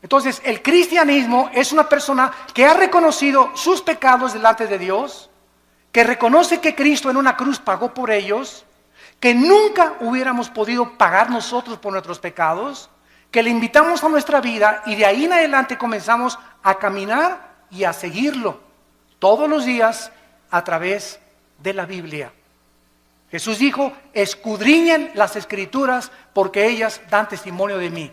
Entonces, el cristianismo es una persona que ha reconocido sus pecados delante de Dios, que reconoce que Cristo en una cruz pagó por ellos, que nunca hubiéramos podido pagar nosotros por nuestros pecados, que le invitamos a nuestra vida y de ahí en adelante comenzamos a caminar y a seguirlo todos los días a través de la Biblia. Jesús dijo: escudriñen las Escrituras porque ellas dan testimonio de mí.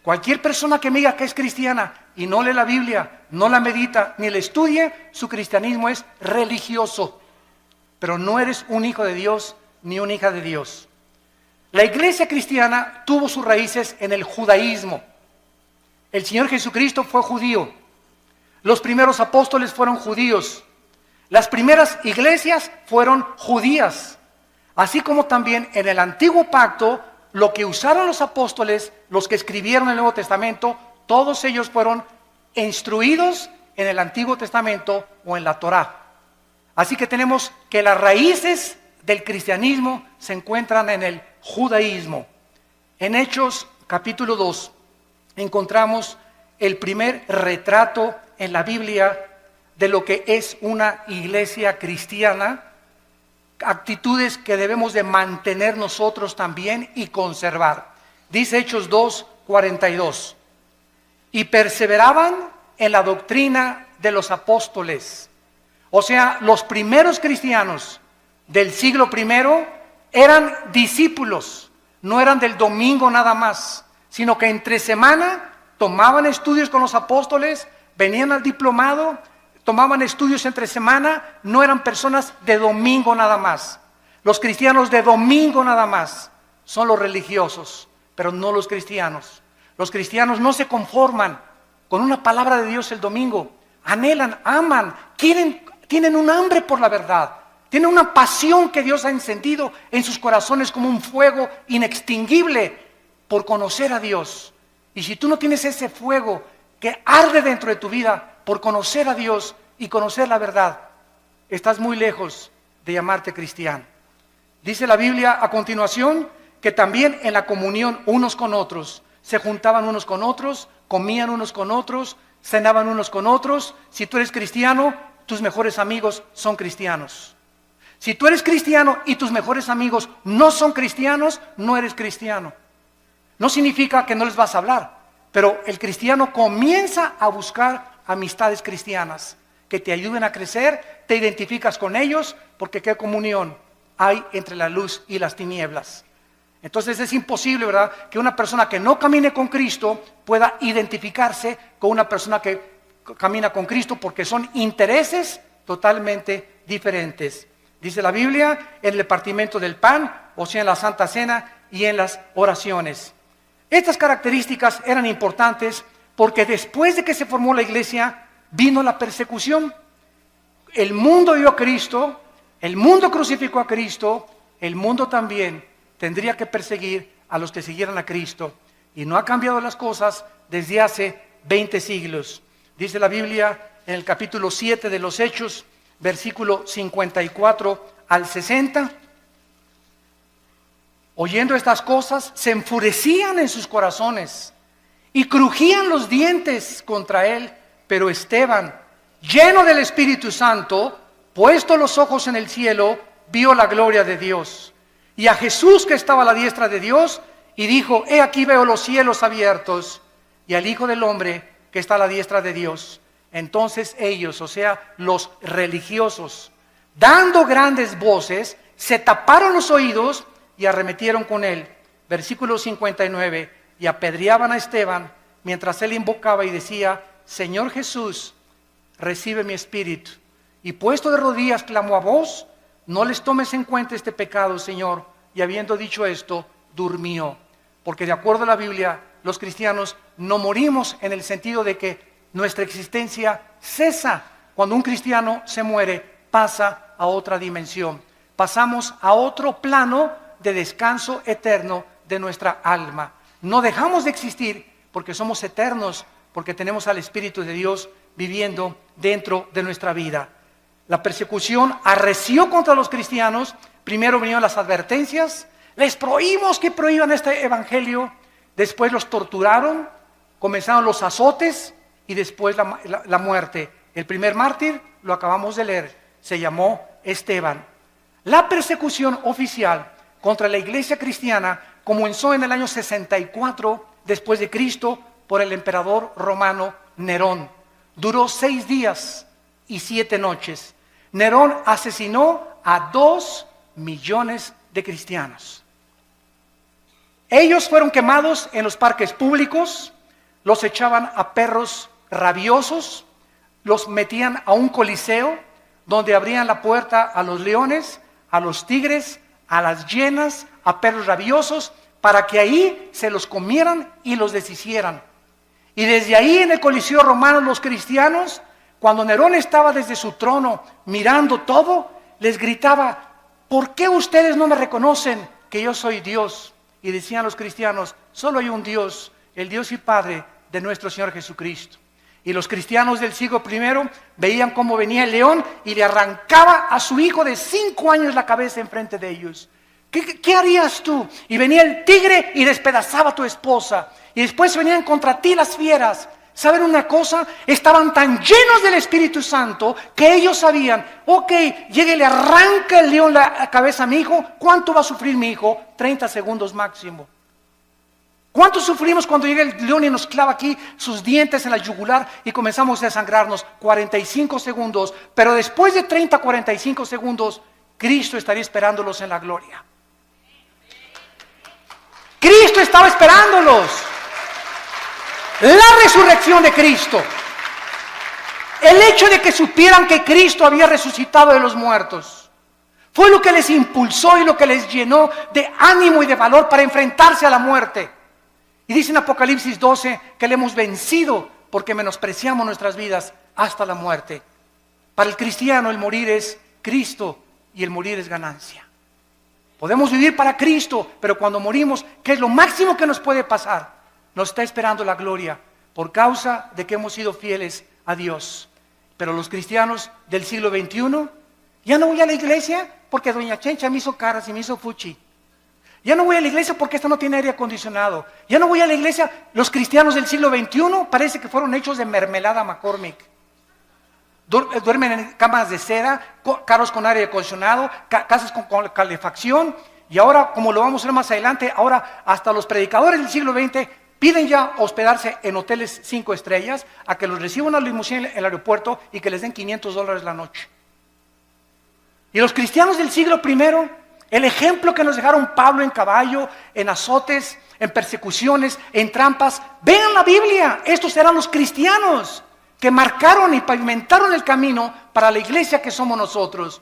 Cualquier persona que me diga que es cristiana y no lee la Biblia, no la medita, ni la estudie, su cristianismo es religioso. Pero no eres un hijo de Dios ni una hija de Dios. La iglesia cristiana tuvo sus raíces en el judaísmo. El Señor Jesucristo fue judío. Los primeros apóstoles fueron judíos. Las primeras iglesias fueron judías. Así como también en el antiguo pacto, lo que usaron los apóstoles, los que escribieron el Nuevo Testamento, todos ellos fueron instruidos en el Antiguo Testamento o en la Torá. Así que tenemos que las raíces del cristianismo se encuentran en el judaísmo. En Hechos capítulo 2 encontramos el primer retrato en la Biblia de lo que es una iglesia cristiana, actitudes que debemos de mantener nosotros también y conservar. Dice Hechos 2:42, y perseveraban en la doctrina de los apóstoles. O sea, los primeros cristianos del siglo I eran discípulos, no eran del domingo nada más, sino que entre semana tomaban estudios con los apóstoles, venían al diplomado, tomaban estudios entre semana, no eran personas de domingo nada más. Los cristianos de domingo nada más son los religiosos, pero no los cristianos. Los cristianos no se conforman con una palabra de Dios el domingo, anhelan, aman, tienen un hambre por la verdad, tienen una pasión que Dios ha encendido en sus corazones como un fuego inextinguible por conocer a Dios. Y si tú no tienes ese fuego que arde dentro de tu vida por conocer a Dios y conocer la verdad, estás muy lejos de llamarte cristiano. Dice la Biblia a continuación que también en la comunión unos con otros, se juntaban unos con otros, comían unos con otros, cenaban unos con otros. Si tú eres cristiano, tus mejores amigos son cristianos. Si tú eres cristiano y tus mejores amigos no son cristianos, no eres cristiano. No significa que no les vas a hablar, pero el cristiano comienza a buscar amistades cristianas que te ayuden a crecer, te identificas con ellos, porque qué comunión hay entre la luz y las tinieblas. Entonces es imposible, ¿verdad?, que una persona que no camine con Cristo pueda identificarse con una persona que camina con Cristo, porque son intereses totalmente diferentes. Dice la Biblia, en el partimiento del pan, o sea, en la Santa Cena y en las oraciones. Estas características eran importantes porque después de que se formó la iglesia, vino la persecución. El mundo dio a Cristo, el mundo crucificó a Cristo, el mundo también tendría que perseguir a los que siguieran a Cristo. Y no ha cambiado las cosas desde hace 20 siglos. Dice la Biblia en el capítulo 7 de los Hechos, versículo 54 al 60. Oyendo estas cosas, se enfurecían en sus corazones y crujían los dientes contra él. Pero Esteban, lleno del Espíritu Santo, puesto los ojos en el cielo, vio la gloria de Dios y a Jesús que estaba a la diestra de Dios, y dijo: he aquí veo los cielos abiertos y al Hijo del Hombre que está a la diestra de Dios. Entonces ellos, o sea, los religiosos, dando grandes voces, se taparon los oídos y arremetieron con él. Versículo 59, y apedreaban a Esteban mientras él invocaba y decía: Señor Jesús, recibe mi espíritu. Y puesto de rodillas clamó a voz: no les tomes en cuenta este pecado, Señor. Y habiendo dicho esto, durmió. Porque de acuerdo a la Biblia, los cristianos no morimos en el sentido de que nuestra existencia cesa. Cuando un cristiano se muere, pasa a otra dimensión. Pasamos a otro plano de descanso eterno de nuestra alma. No dejamos de existir porque somos eternos, porque tenemos al Espíritu de Dios viviendo dentro de nuestra vida. La persecución arreció contra los cristianos. Primero vinieron las advertencias, les prohibimos que prohíban este evangelio. Después los torturaron, comenzaron los azotes y después la muerte. El primer mártir, lo acabamos de leer, se llamó Esteban. La persecución oficial contra la iglesia cristiana comenzó en el año 64 después de Cristo por el emperador romano Nerón. Duró 6 días y 7 noches. Nerón asesinó a 2 millones de cristianos. Ellos fueron quemados en los parques públicos, los echaban a perros rabiosos, los metían a un coliseo donde abrían la puerta a los leones, a los tigres, a las hienas, a perros rabiosos, para que ahí se los comieran y los deshicieran. Y desde ahí en el Coliseo romano los cristianos, cuando Nerón estaba desde su trono mirando todo, les gritaba: ¿por qué ustedes no me reconocen que yo soy Dios? Y decían los cristianos: solo hay un Dios, el Dios y Padre de nuestro Señor Jesucristo. Y los cristianos del siglo I veían cómo venía el león y le arrancaba a su hijo de 5 años la cabeza enfrente de ellos. ¿Qué harías tú? Y venía el tigre y despedazaba a tu esposa. Y después venían contra ti las fieras. ¿Saben una cosa? Estaban tan llenos del Espíritu Santo que ellos sabían: ok, llega y le arranca el león la cabeza a mi hijo. ¿Cuánto va a sufrir mi hijo? 30 segundos máximo. ¿Cuánto sufrimos cuando llega el león y nos clava aquí sus dientes en la yugular y comenzamos a desangrarnos? 45 segundos. Pero después de 30, 45 segundos, Cristo estaría esperándolos en la gloria. Cristo estaba esperándolos. La resurrección de Cristo, el hecho de que supieran que Cristo había resucitado de los muertos, fue lo que les impulsó y lo que les llenó de ánimo y de valor para enfrentarse a la muerte. Y dice en Apocalipsis 12 que le hemos vencido porque menospreciamos nuestras vidas hasta la muerte. Para el cristiano el morir es Cristo y el morir es ganancia. Podemos vivir para Cristo, pero cuando morimos, ¿qué es lo máximo que nos puede pasar? Nos está esperando la gloria por causa de que hemos sido fieles a Dios. Pero los cristianos del siglo XXI, ya no voy a la iglesia porque doña Chencha me hizo caras y me hizo fuchi. Ya no voy a la iglesia porque esta no tiene aire acondicionado. Ya no voy a la iglesia. Los cristianos del siglo XXI parece que fueron hechos de mermelada McCormick. Duermen en camas de seda, carros con aire acondicionado, casas con calefacción. Y ahora, como lo vamos a ver más adelante, ahora hasta los predicadores del siglo XX piden ya hospedarse en hoteles 5 estrellas, a que los reciba una limusina en el aeropuerto y que les den $500 la noche. Y los cristianos del siglo I, el ejemplo que nos dejaron Pablo en caballo, en azotes, en persecuciones, en trampas. Vean la Biblia, estos eran los cristianos que marcaron y pavimentaron el camino para la iglesia que somos nosotros.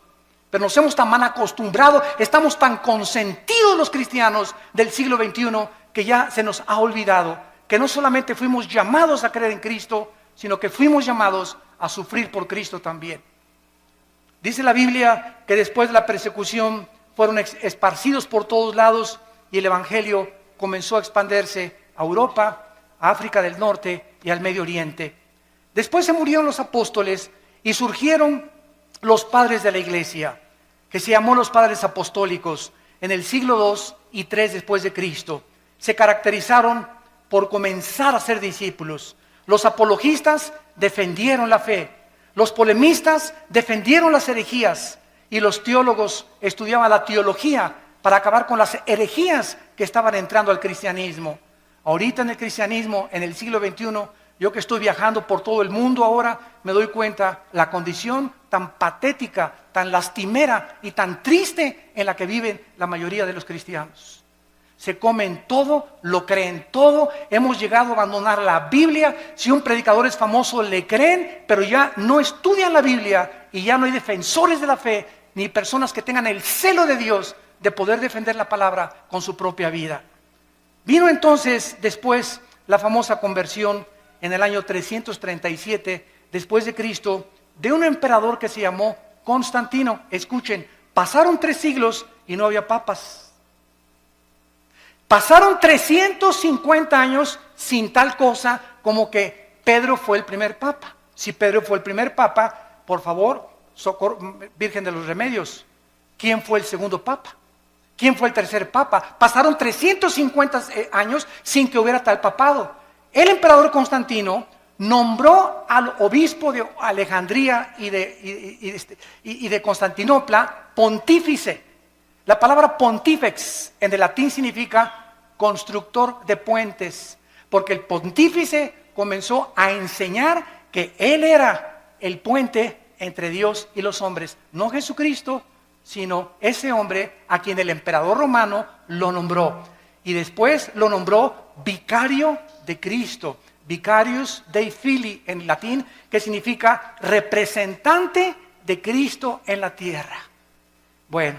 Pero nos hemos tan mal acostumbrado, estamos tan consentidos los cristianos del siglo XXI que ya se nos ha olvidado que no solamente fuimos llamados a creer en Cristo, sino que fuimos llamados a sufrir por Cristo también. Dice la Biblia que después de la persecución fueron esparcidos por todos lados y el evangelio comenzó a expandirse a Europa, a África del Norte y al Medio Oriente. Después se murieron los apóstoles y surgieron los padres de la iglesia, que se llamó los padres apostólicos en el siglo II y III después de Cristo. Se caracterizaron por comenzar a ser discípulos. Los apologistas defendieron la fe, los polemistas defendieron las herejías y los teólogos estudiaban la teología para acabar con las herejías que estaban entrando al cristianismo. Ahorita en el cristianismo, en el siglo XXI, yo que estoy viajando por todo el mundo ahora, me doy cuenta la condición tan patética, tan lastimera y tan triste en la que viven la mayoría de los cristianos. Se comen todo, lo creen todo, hemos llegado a abandonar la Biblia. Si un predicador es famoso le creen, pero ya no estudian la Biblia y ya no hay defensores de la fe, ni personas que tengan el celo de Dios de poder defender la palabra con su propia vida. Vino entonces después la famosa conversión en el año 337 después de Cristo de un emperador que se llamó Constantino. Escuchen, pasaron 3 siglos y no había papas. Pasaron 350 años sin tal cosa como que Pedro fue el primer papa. Si Pedro fue el primer papa, por favor, Virgen de los Remedios, ¿quién fue el segundo papa? ¿Quién fue el tercer papa? Pasaron 350 años sin que hubiera tal papado. el emperador Constantino nombró al obispo de Alejandría y de Constantinopla pontífice. La palabra pontífex en el latín significa constructor de puentes, porque el pontífice comenzó a enseñar que él era el puente entre Dios y los hombres, no Jesucristo, sino ese hombre a quien el emperador romano lo nombró. Y después lo nombró vicario de Cristo, vicarius Dei Filii en latín, que significa representante de Cristo en la tierra. Bueno,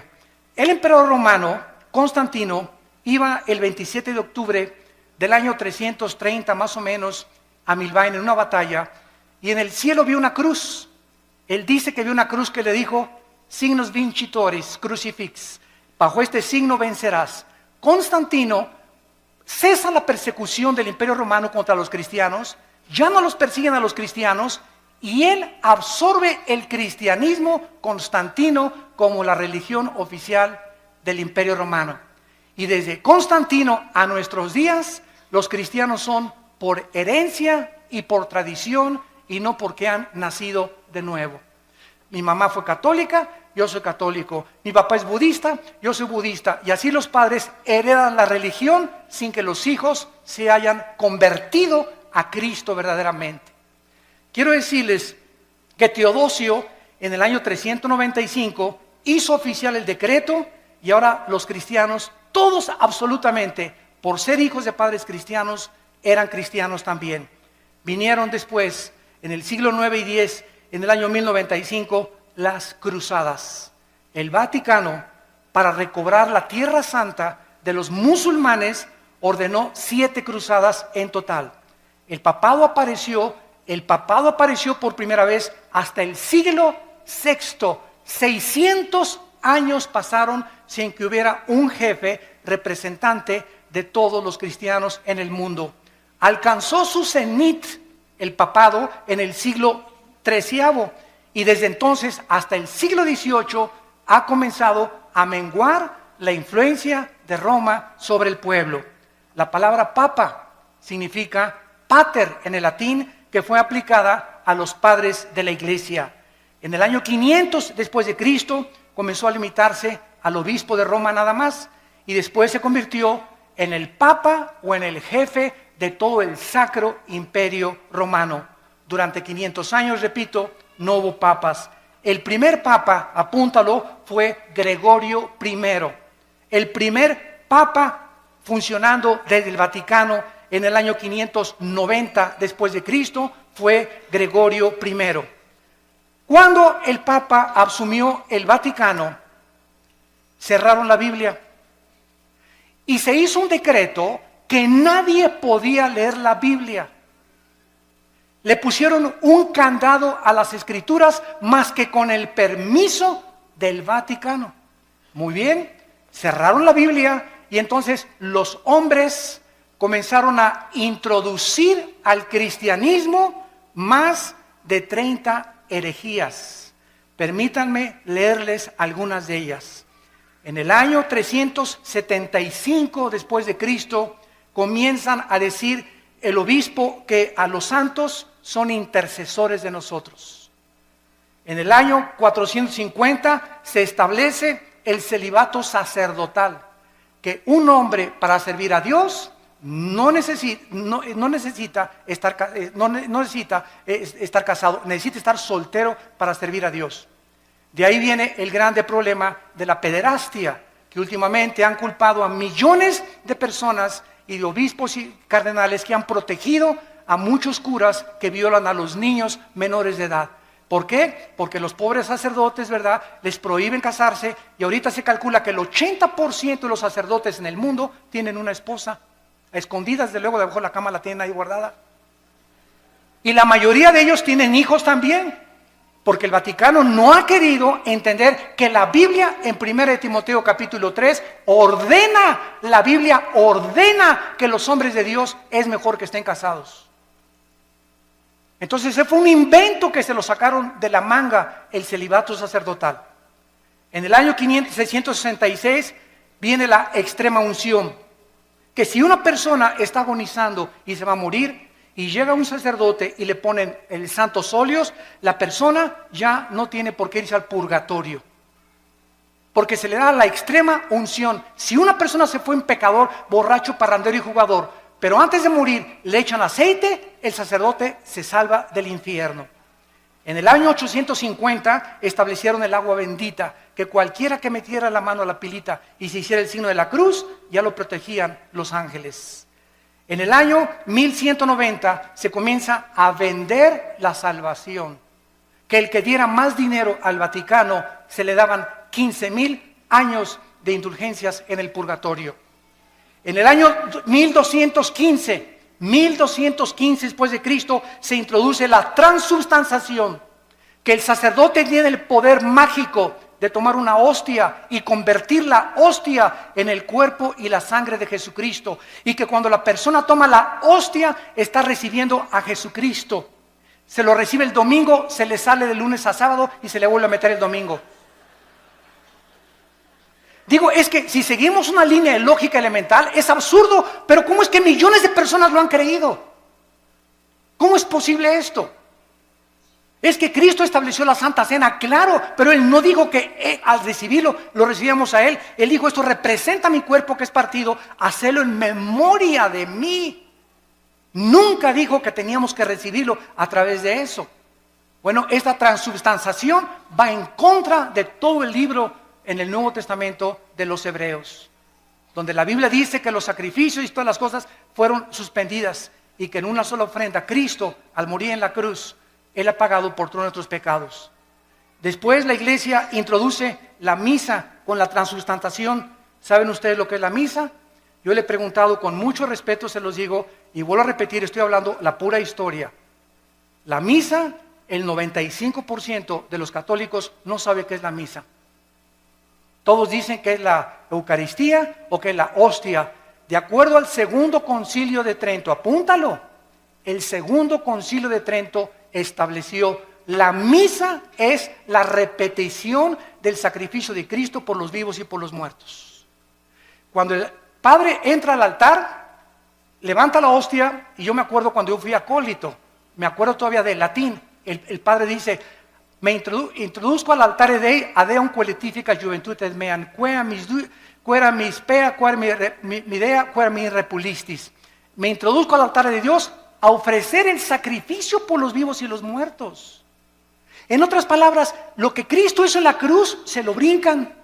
el emperador romano, Constantino, iba el 27 de octubre del año 330 más o menos a Milvain en una batalla, y en el cielo vio una cruz. Él dice que vio una cruz que le dijo, signos vincitoris, crucifix, bajo este signo vencerás. Constantino cesa la persecución del Imperio Romano contra los cristianos, ya no los persiguen a los cristianos, y él absorbe el cristianismo constantino como la religión oficial del Imperio Romano. Y desde Constantino a nuestros días, los cristianos son por herencia y por tradición, y no porque han nacido de nuevo. Mi mamá fue católica, yo soy católico. Mi papá es budista, yo soy budista. Y así los padres heredan la religión sin que los hijos se hayan convertido a Cristo verdaderamente. Quiero decirles que Teodosio en el año 395 hizo oficial el decreto, y ahora los cristianos, todos absolutamente, por ser hijos de padres cristianos, eran cristianos también. Vinieron después, en el siglo 9 y 10, en el año 1095, las cruzadas. El Vaticano, para recobrar la Tierra Santa de los musulmanes, ordenó 7 cruzadas en total. El papado apareció por primera vez hasta el siglo VI. 600 años pasaron sin que hubiera un jefe representante de todos los cristianos en el mundo. Alcanzó su cenit el papado en el siglo XIII, y desde entonces hasta el siglo XVIII ha comenzado a menguar la influencia de Roma sobre el pueblo. La palabra papa significa pater en el latín, que fue aplicada a los padres de la iglesia. En el año 500 después de Cristo comenzó a limitarse al obispo de Roma nada más, y después se convirtió en el papa o en el jefe de todo el sacro imperio romano. Durante 500 años, repito, no hubo papas. El primer papa, apúntalo, fue Gregorio I. El primer papa funcionando desde el Vaticano en el año 590 después de Cristo fue Gregorio I. Cuando el papa asumió el Vaticano, cerraron la Biblia y se hizo un decreto que nadie podía leer la Biblia. Le pusieron un candado a las escrituras más que con el permiso del Vaticano. Muy bien, cerraron la Biblia y entonces los hombres comenzaron a introducir al cristianismo más de 30 herejías. Permítanme leerles algunas de ellas. En el año 375 después de Cristo comienzan a decir el obispo que a los santos son intercesores de nosotros. En el año 450 se establece el celibato sacerdotal, que un hombre para servir a Dios no necesita estar casado, necesita estar soltero para servir a Dios. De ahí viene el grande problema de la pederastia, que últimamente han culpado a millones de personas y de obispos y cardenales que han protegido a muchos curas que violan a los niños menores de edad. ¿Por qué? Porque los pobres sacerdotes, ¿verdad?, les prohíben casarse, y ahorita se calcula que el 80% de los sacerdotes en el mundo tienen una esposa. A escondidas, de luego, debajo de la cama la tienen ahí guardada. Y la mayoría de ellos tienen hijos también, porque el Vaticano no ha querido entender que la Biblia, en 1 Timoteo capítulo 3, la Biblia ordena que los hombres de Dios es mejor que estén casados. Entonces ese fue un invento que se lo sacaron de la manga, el celibato sacerdotal. En el año 666 viene la extrema unción, que si una persona está agonizando y se va a morir, y llega un sacerdote y le ponen el santos óleos, la persona ya no tiene por qué irse al purgatorio, porque se le da la extrema unción. Si una persona se fue en pecador, borracho, parrandero y jugador, pero antes de morir le echan aceite, el sacerdote se salva del infierno. En el año 850 establecieron el agua bendita, que cualquiera que metiera la mano a la pilita y se hiciera el signo de la cruz, ya lo protegían los ángeles. En el año 1190 se comienza a vender la salvación, que el que diera más dinero al Vaticano se le daban 15,000 años de indulgencias en el purgatorio. En el año 1215 después de Cristo, se introduce la transubstanciación, que el sacerdote tiene el poder mágico de tomar una hostia y convertir la hostia en el cuerpo y la sangre de Jesucristo, y que cuando la persona toma la hostia está recibiendo a Jesucristo. Se lo recibe el domingo, se le sale de lunes a sábado y se le vuelve a meter el domingo. Digo, es que si seguimos una línea de lógica elemental, es absurdo, pero ¿cómo es que millones de personas lo han creído? ¿Cómo es posible esto? Es que Cristo estableció la Santa Cena, claro, pero Él no dijo que al recibirlo, lo recibíamos a Él. Él dijo, esto representa mi cuerpo que es partido, hacelo en memoria de mí. Nunca dijo que teníamos que recibirlo a través de eso. Bueno, esta transubstanciación va en contra de todo el libro en el Nuevo Testamento de los Hebreos, donde la Biblia dice que los sacrificios y todas las cosas fueron suspendidas y que en una sola ofrenda Cristo, al morir en la cruz, Él ha pagado por todos nuestros pecados. Después la iglesia introduce la misa con la transubstanciación. ¿Saben ustedes lo que es la misa? Yo le he preguntado con mucho respeto, se los digo, y vuelvo a repetir, estoy hablando la pura historia. La misa, el 95% de los católicos no sabe qué es la misa. Todos dicen que es la Eucaristía o que es la hostia. De acuerdo al Segundo Concilio de Trento, apúntalo. El Segundo Concilio de Trento estableció la misa es la repetición del sacrificio de Cristo por los vivos y por los muertos. Cuando el padre entra al altar, levanta la hostia, y yo me acuerdo cuando yo fui acólito, me acuerdo todavía del latín, el padre dice, me introduzco al altar Dei, adeum qualifica juventutes meam, quera mis pea, quera mi idea, quera mi repulistis. Me introduzco al altar de Dios a ofrecer el sacrificio por los vivos y los muertos. En otras palabras, lo que Cristo hizo en la cruz, se lo brincan.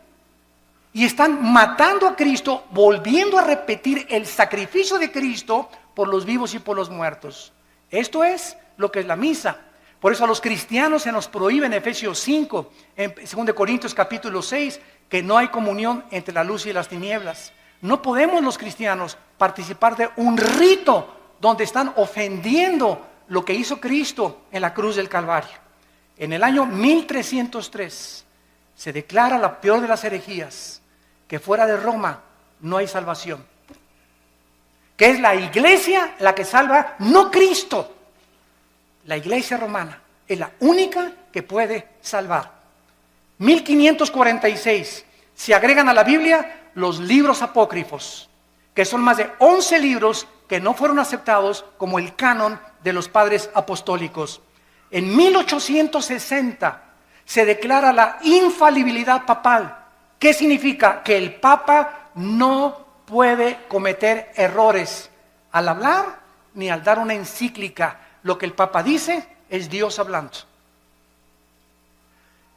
Y están matando a Cristo, volviendo a repetir el sacrificio de Cristo por los vivos y por los muertos. Esto es lo que es la misa. Por eso a los cristianos se nos prohíbe en Efesios 5, en 2 Corintios capítulo 6, que no hay comunión entre la luz y las tinieblas. No podemos los cristianos participar de un rito donde están ofendiendo lo que hizo Cristo en la cruz del Calvario. En el año 1303 se declara la peor de las herejías, que fuera de Roma no hay salvación. Que es la iglesia la que salva, no Cristo. La iglesia romana es la única que puede salvar. 1546 se agregan a la Biblia los libros apócrifos, que son más de 11 libros que no fueron aceptados como el canon de los padres apostólicos. En 1860 se declara la infalibilidad papal. ¿Qué significa? Que el Papa no puede cometer errores al hablar ni al dar una encíclica. Lo que el Papa dice es Dios hablando.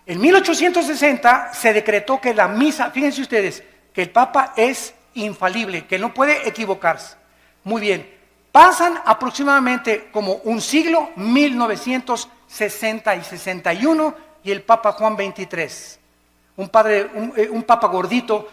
En 1860 se decretó que la misa, fíjense ustedes, que el Papa es infalible, que no puede equivocarse. Muy bien, pasan aproximadamente como un siglo, 1960 y 61, y el Papa Juan XXIII, un Papa gordito,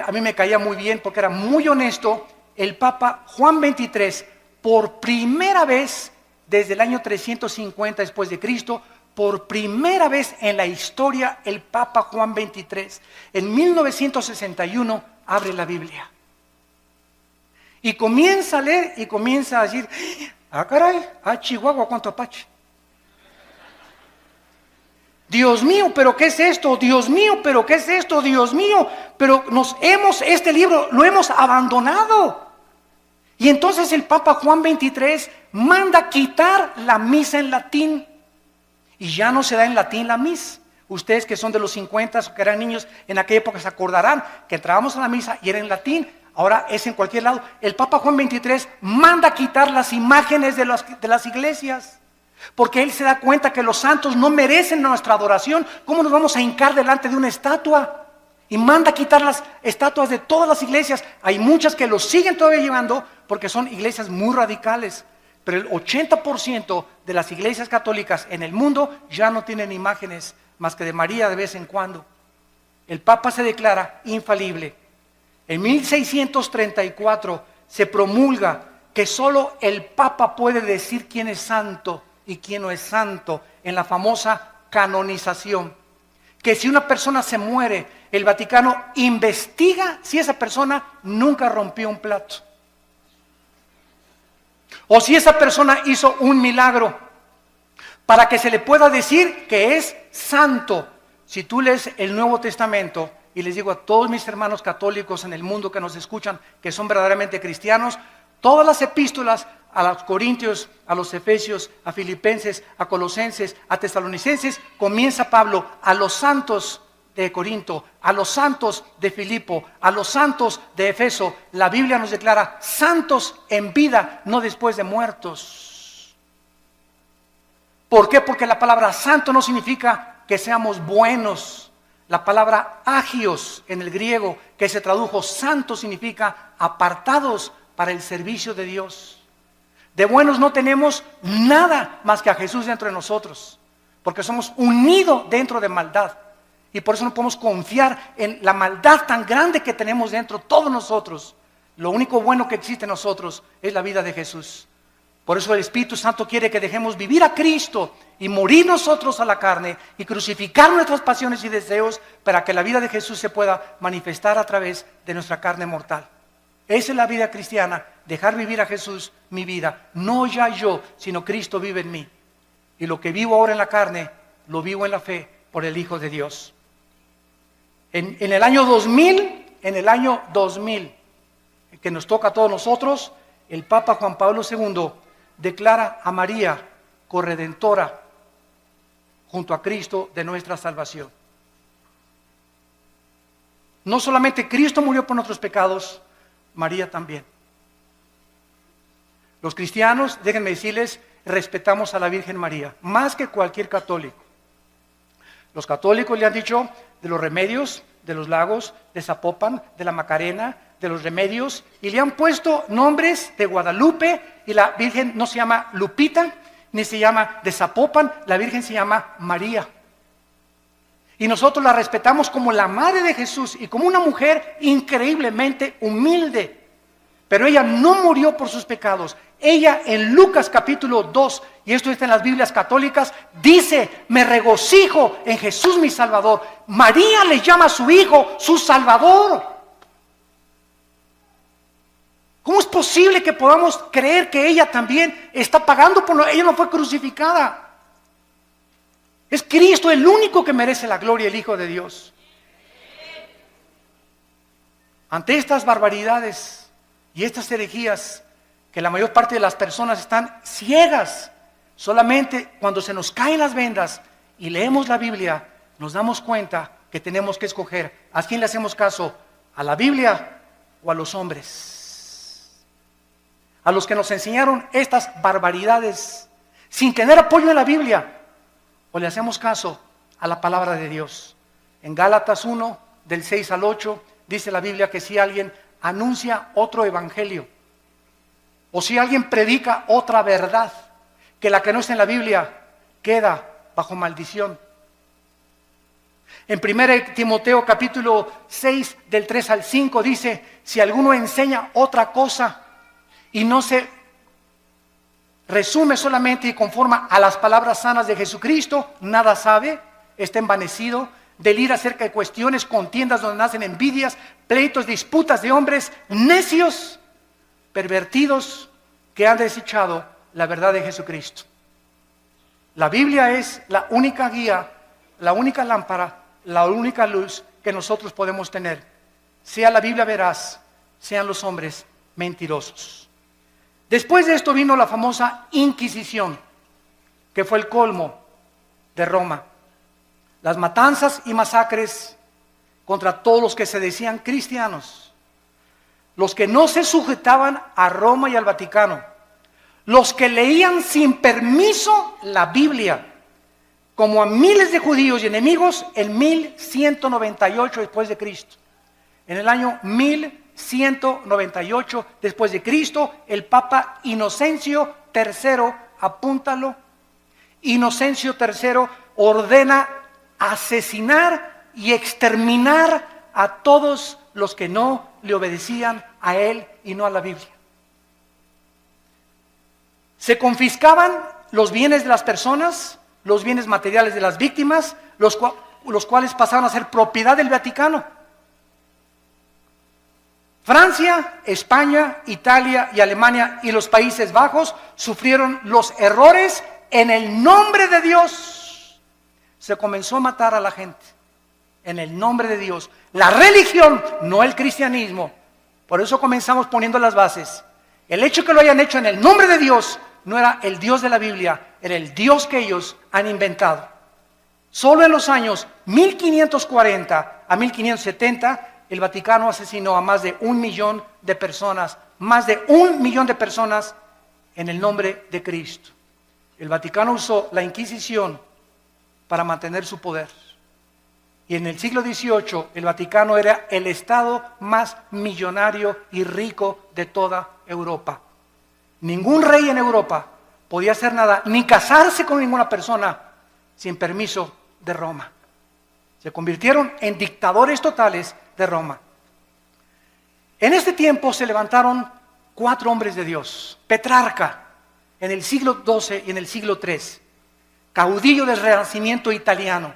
a mí me caía muy bien porque era muy honesto. El Papa Juan XXIII, por primera vez desde el año 350 después de Cristo, por primera vez en la historia, el Papa Juan XXIII, en 1961, abre la Biblia. Y comienza a leer y comienza a decir, ah caray, ah Chihuahua, cuánto apache. Dios mío, pero ¿qué es esto? Dios mío, pero ¿qué es esto? Dios mío, pero este libro lo hemos abandonado. Y entonces el Papa Juan XXIII manda quitar la misa en latín. Y ya no se da en latín la misa. Ustedes que son de los 50 o que eran niños en aquella época se acordarán que entrábamos a la misa y era en latín. Ahora es en cualquier lado. El Papa Juan XXIII manda quitar las imágenes de las iglesias. Porque él se da cuenta que los santos no merecen nuestra adoración. ¿Cómo nos vamos a hincar delante de una estatua? Y manda quitar las estatuas de todas las iglesias. Hay muchas que lo siguen todavía llevando porque son iglesias muy radicales. Pero el 80% de las iglesias católicas en el mundo ya no tienen imágenes más que de María de vez en cuando. El Papa se declara infalible. En 1634 se promulga que solo el Papa puede decir quién es santo y quién no es santo en la famosa canonización. Que si una persona se muere, el Vaticano investiga si esa persona nunca rompió un plato. O si esa persona hizo un milagro, para que se le pueda decir que es santo. Si tú lees el Nuevo Testamento, y les digo a todos mis hermanos católicos en el mundo que nos escuchan, que son verdaderamente cristianos, todas las epístolas a los Corintios, a los Efesios, a Filipenses, a Colosenses, a Tesalonicenses, comienza Pablo a los santos de Corinto, a los santos de Filipo, a los santos de Efeso. La Biblia nos declara santos en vida, no después de muertos. ¿Por qué? Porque la palabra santo no significa que seamos buenos. La palabra agios en el griego, que se tradujo santo, significa apartados para el servicio de Dios. De buenos no tenemos nada más que a Jesús dentro de nosotros, porque somos unidos dentro de maldad. Y por eso no podemos confiar en la maldad tan grande que tenemos dentro todos nosotros. Lo único bueno que existe en nosotros es la vida de Jesús. Por eso el Espíritu Santo quiere que dejemos vivir a Cristo y morir nosotros a la carne y crucificar nuestras pasiones y deseos para que la vida de Jesús se pueda manifestar a través de nuestra carne mortal. Esa es la vida cristiana, dejar vivir a Jesús mi vida. No ya yo, sino Cristo vive en mí. Y lo que vivo ahora en la carne, lo vivo en la fe por el Hijo de Dios. En el año 2000, que nos toca a todos nosotros, el Papa Juan Pablo II declara a María corredentora junto a Cristo de nuestra salvación. No solamente Cristo murió por nuestros pecados, María también. Los cristianos, déjenme decirles, respetamos a la Virgen María, más que cualquier católico. Los católicos le han dicho de los remedios, de los lagos, de Zapopan, de la Macarena, de los remedios, y le han puesto nombres de Guadalupe, y la Virgen no se llama Lupita, ni se llama de Zapopan, la Virgen se llama María. Y nosotros la respetamos como la madre de Jesús y como una mujer increíblemente humilde. Pero ella no murió por sus pecados. Ella en Lucas capítulo 2, y esto está en las Biblias católicas, dice: me regocijo en Jesús mi Salvador. María le llama a su hijo su Salvador. ¿Cómo es posible que podamos creer que ella también está pagando por ella no fue crucificada? Es Cristo el único que merece la gloria, el Hijo de Dios. Ante estas barbaridades y estas herejías, que la mayor parte de las personas están ciegas, solamente cuando se nos caen las vendas y leemos la Biblia, nos damos cuenta que tenemos que escoger a quién le hacemos caso, a la Biblia o a los hombres. A los que nos enseñaron estas barbaridades sin tener apoyo en la Biblia, o le hacemos caso a la palabra de Dios. En Gálatas 1, del 6 al 8, dice la Biblia que si alguien anuncia otro evangelio, o si alguien predica otra verdad, que la que no está en la Biblia, queda bajo maldición. En 1 Timoteo capítulo 6, del 3 al 5, dice: si alguno enseña otra cosa y no se resume solamente y conforma a las palabras sanas de Jesucristo, nada sabe, está envanecido, delira acerca de cuestiones, contiendas donde nacen envidias, pleitos, disputas de hombres necios, pervertidos, que han desechado la verdad de Jesucristo. La Biblia es la única guía, la única lámpara, la única luz que nosotros podemos tener. Sea la Biblia veraz, sean los hombres mentirosos. Después de esto vino la famosa Inquisición, que fue el colmo de Roma. Las matanzas y masacres contra todos los que se decían cristianos, los que no se sujetaban a Roma y al Vaticano, los que leían sin permiso la Biblia, como a miles de judíos y enemigos en 1198 después de Cristo. En el año 1198 después de Cristo, el Papa Inocencio III, apúntalo, Inocencio III ordena asesinar y exterminar a todos los que no le obedecían a él y no a la Biblia. Se confiscaban los bienes de las personas, los bienes materiales de las víctimas, los cuales pasaron a ser propiedad del Vaticano. Francia, España, Italia y Alemania y los Países Bajos sufrieron los errores en el nombre de Dios. Se comenzó a matar a la gente en el nombre de Dios. La religión, no el cristianismo. Por eso comenzamos poniendo las bases. El hecho que lo hayan hecho en el nombre de Dios no era el Dios de la Biblia, era el Dios que ellos han inventado. Solo en los años 1540 a 1570, el Vaticano asesinó a más de 1 millón de personas, más de 1 millón de personas en el nombre de Cristo. El Vaticano usó la Inquisición para mantener su poder. Y en el siglo XVIII, el Vaticano era el estado más millonario y rico de toda Europa. Ningún rey en Europa podía hacer nada, ni casarse con ninguna persona sin permiso de Roma. Se convirtieron en dictadores totales de Roma. En este tiempo se levantaron 4 hombres de Dios. Petrarca, en el siglo XII y en el siglo III, caudillo del Renacimiento italiano.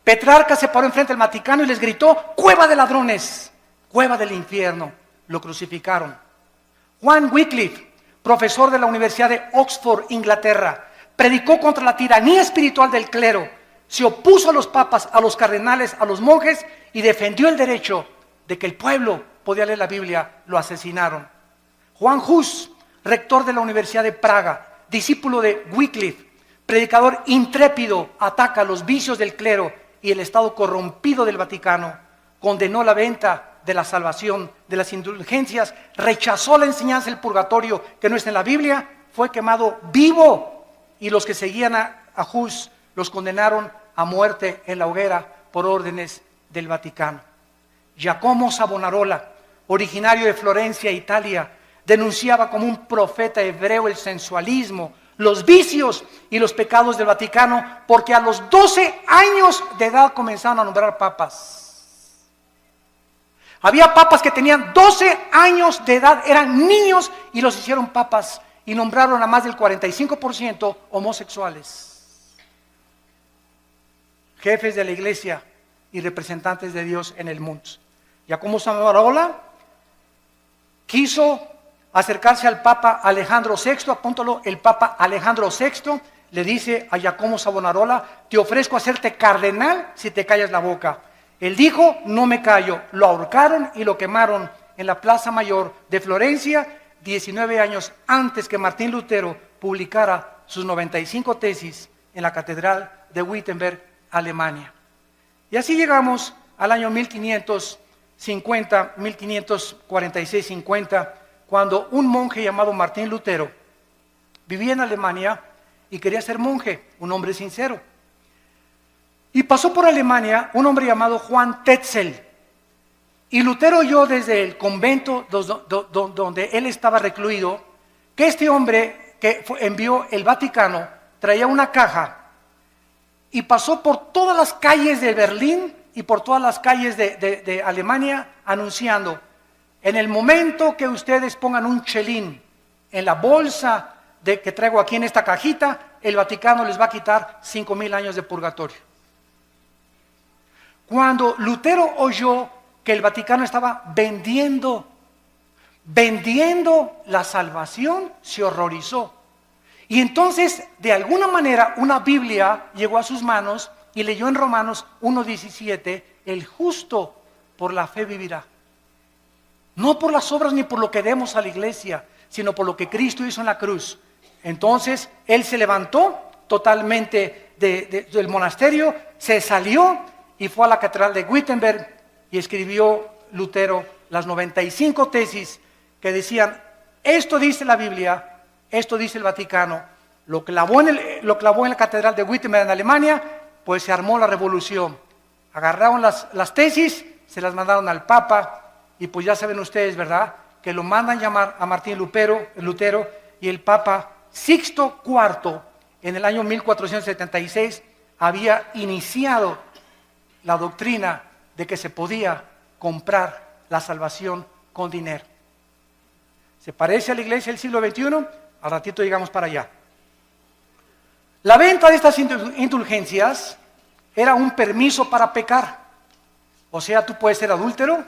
Petrarca se paró enfrente del Vaticano y les gritó: cueva de ladrones, cueva del infierno. Lo crucificaron. Juan Wycliffe, profesor de la Universidad de Oxford, Inglaterra, predicó contra la tiranía espiritual del clero, se opuso a los papas, a los cardenales, a los monjes y defendió el derecho de que el pueblo podía leer la Biblia. Lo asesinaron. Juan Hus, rector de la Universidad de Praga, discípulo de Wycliffe, predicador intrépido, ataca los vicios del clero y el estado corrompido del Vaticano, condenó la venta de la salvación, de las indulgencias, rechazó la enseñanza del purgatorio que no está en la Biblia, fue quemado vivo, y los que seguían a Hus los condenaron a muerte en la hoguera por órdenes del Vaticano. Giacomo Savonarola, originario de Florencia, Italia, denunciaba como un profeta hebreo el sensualismo, los vicios y los pecados del Vaticano, porque a los 12 años de edad comenzaron a nombrar papas. Había papas que tenían 12 años de edad, eran niños y los hicieron papas y nombraron a más del 45% homosexuales. Jefes de la iglesia y representantes de Dios en el mundo. Giacomo Savonarola quiso acercarse al Papa Alejandro VI, apúntalo, el Papa Alejandro VI le dice a Giacomo Savonarola: te ofrezco hacerte cardenal si te callas la boca. Él dijo: no me callo. Lo ahorcaron y lo quemaron en la Plaza Mayor de Florencia, 19 años antes que Martín Lutero publicara sus 95 tesis en la Catedral de Wittenberg, Alemania. Y así llegamos al año 1550, 1546-50, cuando un monje llamado Martín Lutero vivía en Alemania y quería ser monje, un hombre sincero. Y pasó por Alemania un hombre llamado Juan Tetzel. Y Lutero oyó desde el convento donde él estaba recluido que este hombre que envió el Vaticano traía una caja y pasó por todas las calles de Berlín y por todas las calles de Alemania anunciando: en el momento que ustedes pongan un chelín en la bolsa que traigo aquí en esta cajita, el Vaticano les va a quitar 5,000 años de purgatorio. Cuando Lutero oyó que el Vaticano estaba vendiendo la salvación, se horrorizó. Y entonces, de alguna manera, una Biblia llegó a sus manos y leyó en Romanos 1:17: el justo por la fe vivirá. No por las obras ni por lo que demos a la iglesia, sino por lo que Cristo hizo en la cruz. Entonces, él se levantó totalmente del monasterio, se salió y fue a la catedral de Wittenberg y escribió Lutero las 95 tesis que decían, esto dice la Biblia, esto dice el Vaticano. Lo clavó en la catedral de Wittenberg en Alemania, pues se armó la revolución. Agarraron las tesis, se las mandaron al Papa, y pues ya saben ustedes, ¿verdad?, que lo mandan llamar a Martín Lutero, y el Papa Sixto IV, en el año 1476, había iniciado la doctrina de que se podía comprar la salvación con dinero. ¿Se parece a la iglesia del siglo XXI? Al ratito llegamos para allá. La venta de estas indulgencias era un permiso para pecar. O sea, tú puedes ser adúltero,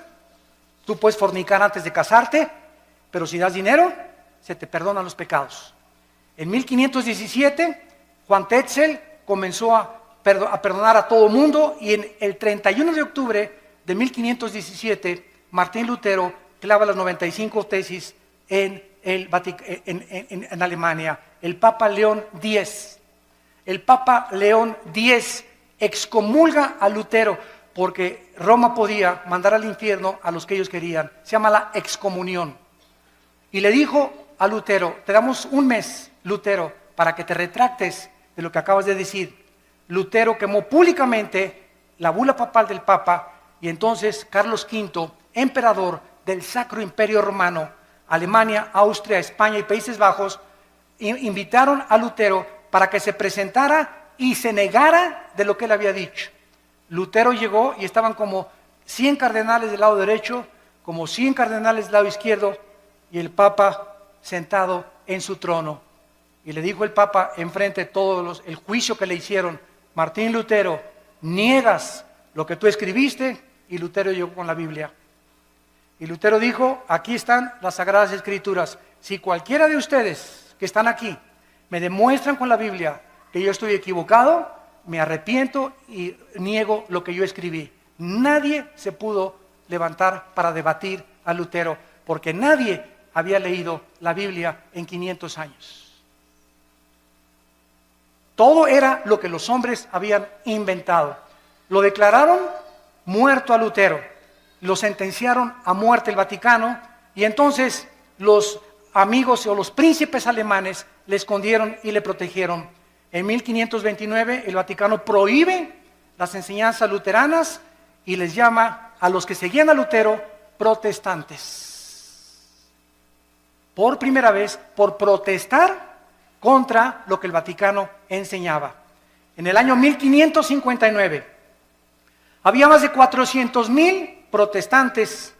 tú puedes fornicar antes de casarte, pero si das dinero, se te perdonan los pecados. En 1517, Juan Tetzel comenzó a perdonar a todo mundo, y en el 31 de octubre de 1517, Martín Lutero clava las 95 tesis en Alemania. El Papa León X. El Papa León X excomulga a Lutero porque Roma podía mandar al infierno a los que ellos querían. Se llama la excomunión. Y le dijo a Lutero, te damos un mes, Lutero, para que te retractes de lo que acabas de decir. Lutero quemó públicamente la bula papal del Papa, y entonces Carlos V, emperador del Sacro Imperio Romano, Alemania, Austria, España y Países Bajos, invitaron a Lutero para que se presentara y se negara de lo que él había dicho. Lutero llegó y estaban como 100 cardenales del lado derecho, como 100 cardenales del lado izquierdo, y el Papa sentado en su trono. Y le dijo el Papa enfrente de todos el juicio que le hicieron, Martín Lutero, niegas lo que tú escribiste. Y Lutero llegó con la Biblia. Y Lutero dijo, aquí están las Sagradas Escrituras. Si cualquiera de ustedes que están aquí me demuestran con la Biblia que yo estoy equivocado, me arrepiento y niego lo que yo escribí. Nadie se pudo levantar para debatir a Lutero, porque nadie había leído la Biblia en 500 años. Todo era lo que los hombres habían inventado. Lo declararon muerto a Lutero, lo sentenciaron a muerte el Vaticano, y entonces los amigos o los príncipes alemanes le escondieron y le protegieron. En 1529 el Vaticano prohíbe las enseñanzas luteranas y les llama a los que seguían a Lutero protestantes. Por primera vez, por protestar contra lo que el Vaticano enseñaba. En el año 1559 había más de 400,000 protestantes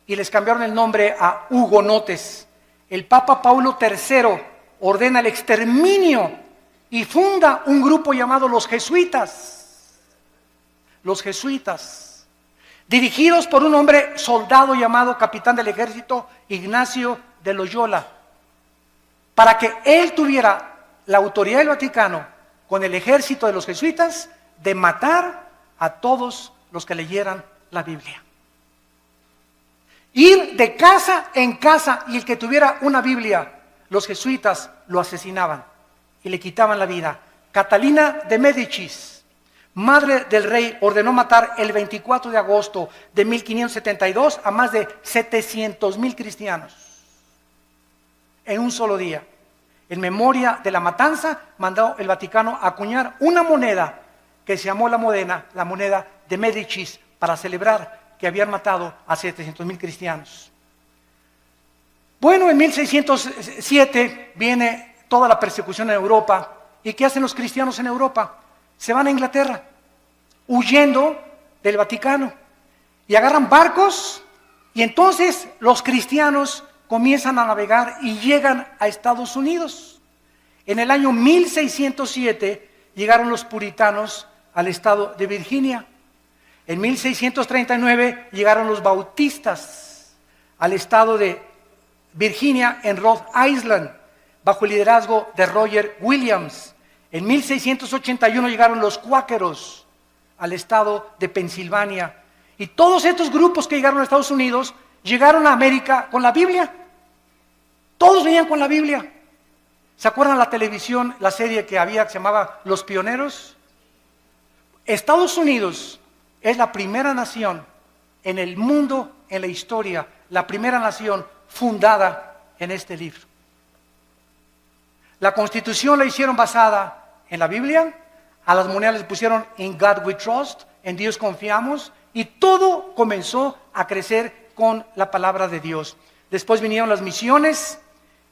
y les cambiaron el nombre a hugonotes. El Papa Paulo III ordena el exterminio y funda un grupo llamado los jesuitas. Los jesuitas, dirigidos por un hombre soldado llamado capitán del ejército Ignacio de Loyola, para que él tuviera la autoridad del Vaticano con el ejército de los jesuitas de matar a todos los que leyeran la Biblia. Ir de casa en casa, y el que tuviera una Biblia, los jesuitas lo asesinaban y le quitaban la vida. Catalina de Médicis, madre del rey, ordenó matar el 24 de agosto de 1572 a más de 700,000 cristianos en un solo día. En memoria de la matanza, mandó el Vaticano acuñar una moneda que se llamó la moneda de Médicis, para celebrar que habían matado a 700,000 cristianos. Bueno, en 1607 viene toda la persecución en Europa. ¿Y qué hacen los cristianos en Europa? Se van a Inglaterra, huyendo del Vaticano, y agarran barcos, y entonces los cristianos comienzan a navegar y llegan a Estados Unidos. En el año 1607 llegaron los puritanos al estado de Virginia. En 1639 llegaron los bautistas al estado de Virginia, en Rhode Island, bajo el liderazgo de Roger Williams. En 1681 llegaron los cuáqueros al estado de Pensilvania. Y todos estos grupos que llegaron a Estados Unidos llegaron a América con la Biblia. Todos venían con la Biblia. ¿Se acuerdan la televisión, la serie que había que se llamaba Los Pioneros? Estados Unidos es la primera nación en el mundo, en la historia, la primera nación fundada en este libro. La Constitución la hicieron basada en la Biblia, a las monedas les pusieron In God We Trust, en Dios confiamos, y todo comenzó a crecer con la palabra de Dios. Después vinieron las misiones,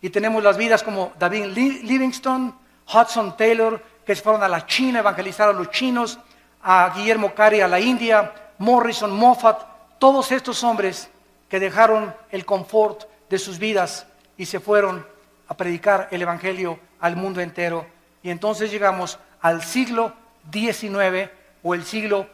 y tenemos las vidas como David Livingstone, Hudson Taylor, que se fueron a la China, evangelizaron a los chinos, a Guillermo Carey a la India, Morrison, Moffat, todos estos hombres que dejaron el confort de sus vidas y se fueron a predicar el evangelio al mundo entero. Y entonces llegamos al siglo XIX, o el siglo,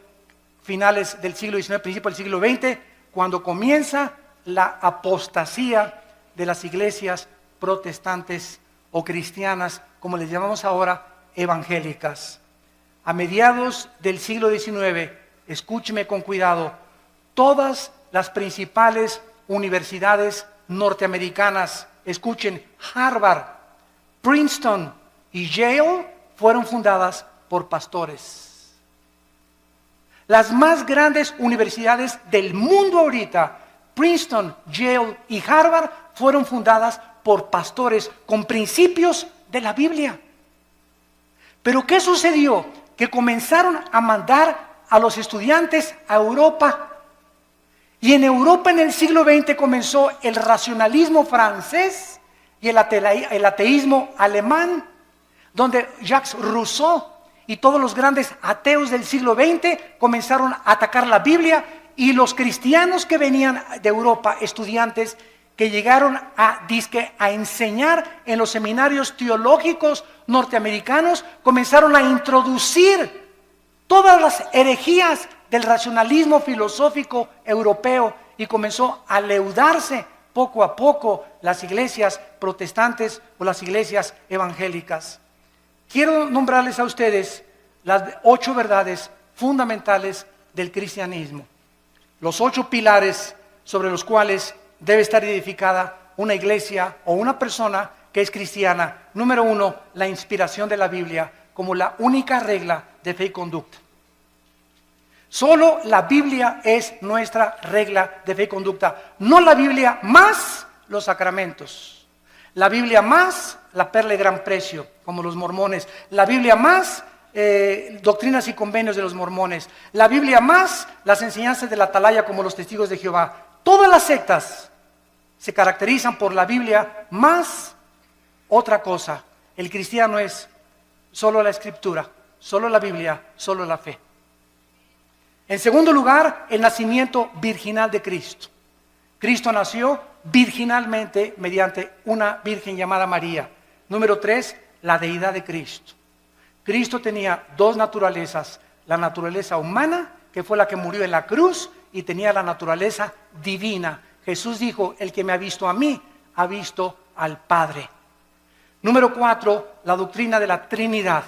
finales del siglo XIX, principio del siglo XX, cuando comienza la apostasía de las iglesias protestantes o cristianas, como les llamamos ahora, evangélicas. A mediados del siglo XIX, escúcheme con cuidado, todas las principales universidades norteamericanas, escuchen, Harvard, Princeton y Yale, fueron fundadas por pastores. Las más grandes universidades del mundo ahorita, Princeton, Yale y Harvard, fueron fundadas por pastores con principios de la Biblia. Pero ¿qué sucedió? Que comenzaron a mandar a los estudiantes a Europa. Y en Europa en el siglo XX comenzó el racionalismo francés y el ateísmo alemán, donde Jacques Rousseau y todos los grandes ateos del siglo XX comenzaron a atacar la Biblia, y los cristianos que venían de Europa, estudiantes que llegaron a enseñar en los seminarios teológicos norteamericanos, comenzaron a introducir todas las herejías del racionalismo filosófico europeo, y comenzó a leudarse poco a poco las iglesias protestantes o las iglesias evangélicas. Quiero nombrarles a ustedes las 8 verdades fundamentales del cristianismo, los 8 pilares sobre los cuales debe estar edificada una iglesia o una persona que es cristiana. Número 1, la inspiración de la Biblia como la única regla de fe y conducta. Solo la Biblia es nuestra regla de fe y conducta, no la Biblia más los sacramentos, la Biblia más la perla de gran precio, como los mormones, la Biblia más doctrinas y convenios de los mormones, la Biblia más las enseñanzas de la atalaya, como los testigos de Jehová. Todas las sectas se caracterizan por la Biblia más otra cosa. El cristiano es solo la Escritura, solo la Biblia, solo la fe. En segundo lugar, el nacimiento virginal de Cristo. Cristo nació virginalmente mediante una virgen llamada María. Número 3, la deidad de Cristo. Cristo tenía 2 naturalezas, la naturaleza humana, que fue la que murió en la cruz, y tenía la naturaleza divina. Jesús dijo, el que me ha visto a mí, ha visto al Padre. Número 4, la doctrina de la Trinidad.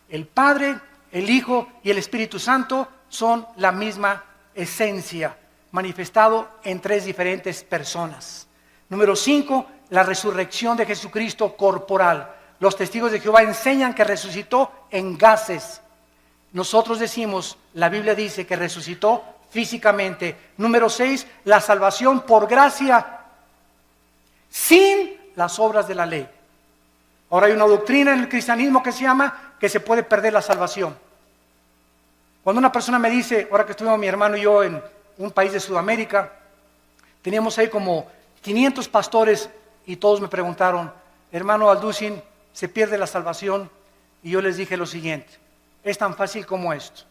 El Padre, el Hijo y el Espíritu Santo son la misma esencia, manifestado en 3 diferentes personas. Número 5, la resurrección de Jesucristo corporal. Los testigos de Jehová enseñan que resucitó en gases. Nosotros decimos, la Biblia dice que resucitó físicamente. Número 6, la salvación por gracia, sin las obras de la ley. Ahora hay una doctrina en el cristianismo que se llama que se puede perder la salvación. Cuando una persona me dice, ahora que estuvimos mi hermano y yo en un país de Sudamérica, teníamos ahí como 500 pastores y todos me preguntaron, hermano Alducin, ¿se pierde la salvación? Y yo les dije lo siguiente, es tan fácil como esto.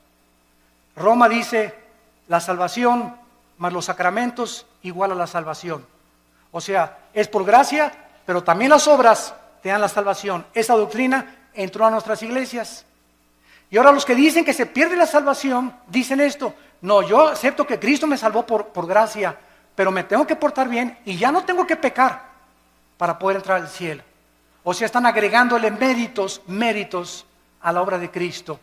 Roma dice, la salvación más los sacramentos igual a la salvación. O sea, es por gracia, pero también las obras te dan la salvación. Esa doctrina entró a nuestras iglesias. Y ahora los que dicen que se pierde la salvación, dicen esto, no, yo acepto que Cristo me salvó por gracia, pero me tengo que portar bien y ya no tengo que pecar para poder entrar al cielo. O sea, están agregándole méritos a la obra de Cristo.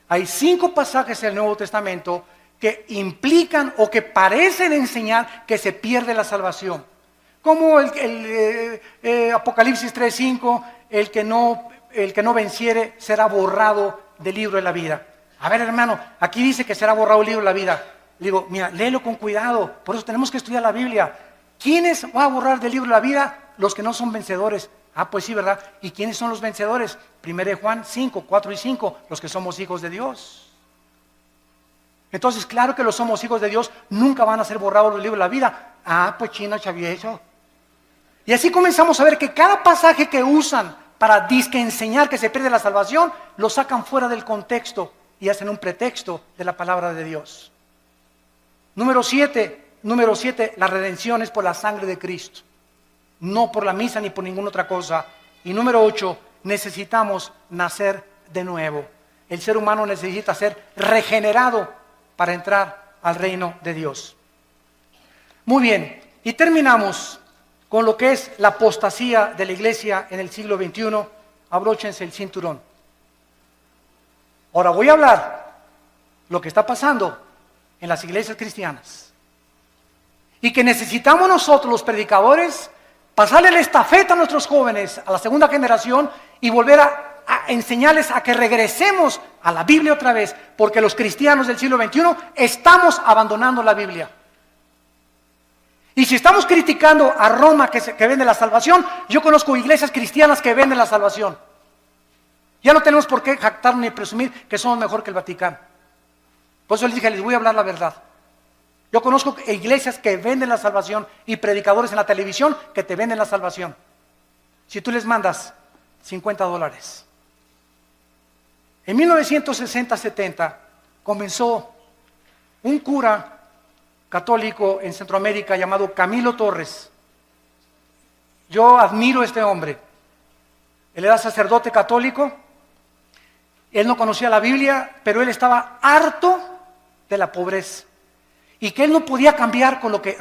Hay 5 pasajes en el Nuevo Testamento que implican o que parecen enseñar que se pierde la salvación. Como Apocalipsis 3:5, el que no venciere será borrado del libro de la vida. A ver, hermano, aquí dice que será borrado el libro de la vida. Le digo, mira, léelo con cuidado, por eso tenemos que estudiar la Biblia. ¿Quiénes va a borrar del libro de la vida? Los que no son vencedores. Ah, pues sí, ¿verdad? ¿Y quiénes son los vencedores? 1 Juan 5, 4 y 5, los que somos hijos de Dios. Entonces, claro que los somos hijos de Dios, nunca van a ser borrados del libro de la vida. Ah, pues chino, chavieso. Y así comenzamos a ver que cada pasaje que usan para disque enseñar que se pierde la salvación, lo sacan fuera del contexto y hacen un pretexto de la palabra de Dios. Número 7, la redención es por la sangre de Cristo, no por la misa ni por ninguna otra cosa. Y número 8, necesitamos nacer de nuevo. El ser humano necesita ser regenerado para entrar al reino de Dios. Muy bien, y terminamos con lo que es la apostasía de la iglesia en el siglo XXI. Abróchense el cinturón. Ahora voy a hablar lo que está pasando en las iglesias cristianas. Y que necesitamos nosotros, los predicadores, pasarle la estafeta a nuestros jóvenes, a la segunda generación, y volver a enseñarles a que regresemos a la Biblia otra vez, porque los cristianos del siglo XXI estamos abandonando la Biblia. Y si estamos criticando a Roma que vende la salvación, yo conozco iglesias cristianas que venden la salvación. Ya no tenemos por qué jactarnos ni presumir que somos mejor que el Vaticano. Por eso les dije, les voy a hablar la verdad. Yo conozco iglesias que venden la salvación y predicadores en la televisión que te venden la salvación. Si tú les mandas $50. En 1960-70 comenzó un cura católico en Centroamérica llamado Camilo Torres. Yo admiro a este hombre. Él era sacerdote católico. Él no conocía la Biblia, pero él estaba harto de la pobreza y que él no podía cambiar con lo que...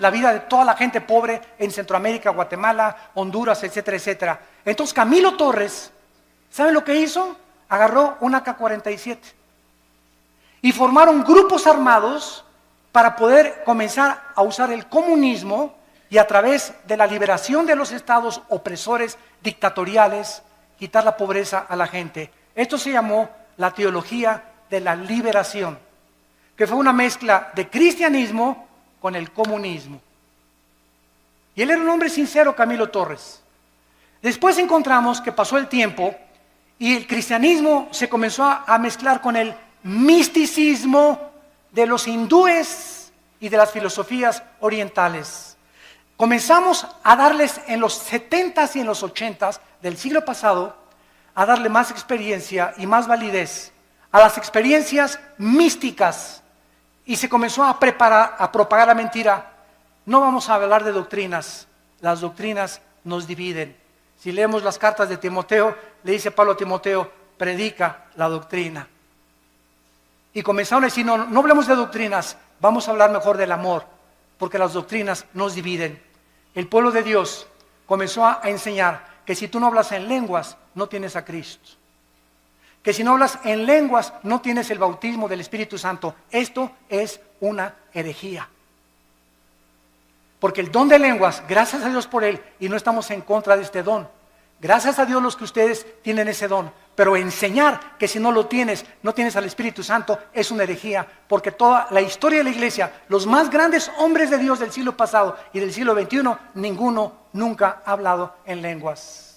la vida de toda la gente pobre en Centroamérica, Guatemala, Honduras, etcétera, etcétera. Entonces Camilo Torres, ¿saben lo que hizo? Agarró un AK-47 y formaron grupos armados para poder comenzar a usar el comunismo y a través de la liberación de los estados opresores dictatoriales, quitar la pobreza a la gente. Esto se llamó la teología de la liberación, que fue una mezcla de cristianismo con el comunismo. Y él era un hombre sincero, Camilo Torres. Después encontramos que pasó el tiempo y el cristianismo se comenzó a mezclar con el misticismo de los hindúes y de las filosofías orientales. Comenzamos a darles en los 70s y en los 80s del siglo pasado, a darle más experiencia y más validez a las experiencias místicas. Y se comenzó a propagar la mentira. No vamos a hablar de doctrinas. Las doctrinas nos dividen. Si leemos las cartas de Timoteo, le dice Pablo a Timoteo, predica la doctrina. Y comenzaron a decir, no hablemos de doctrinas, vamos a hablar mejor del amor, porque las doctrinas nos dividen. El pueblo de Dios comenzó a enseñar que si tú no hablas en lenguas, no tienes a Cristo. Que si no hablas en lenguas, no tienes el bautismo del Espíritu Santo. Esto es una herejía. Porque el don de lenguas, gracias a Dios por él, y no estamos en contra de este don. Gracias a Dios los que ustedes tienen ese don, Pero enseñar que si no lo tienes, no tienes al Espíritu Santo, es una herejía. Porque toda la historia de la iglesia, los más grandes hombres de Dios del siglo pasado y del siglo XXI, ninguno nunca ha hablado en lenguas.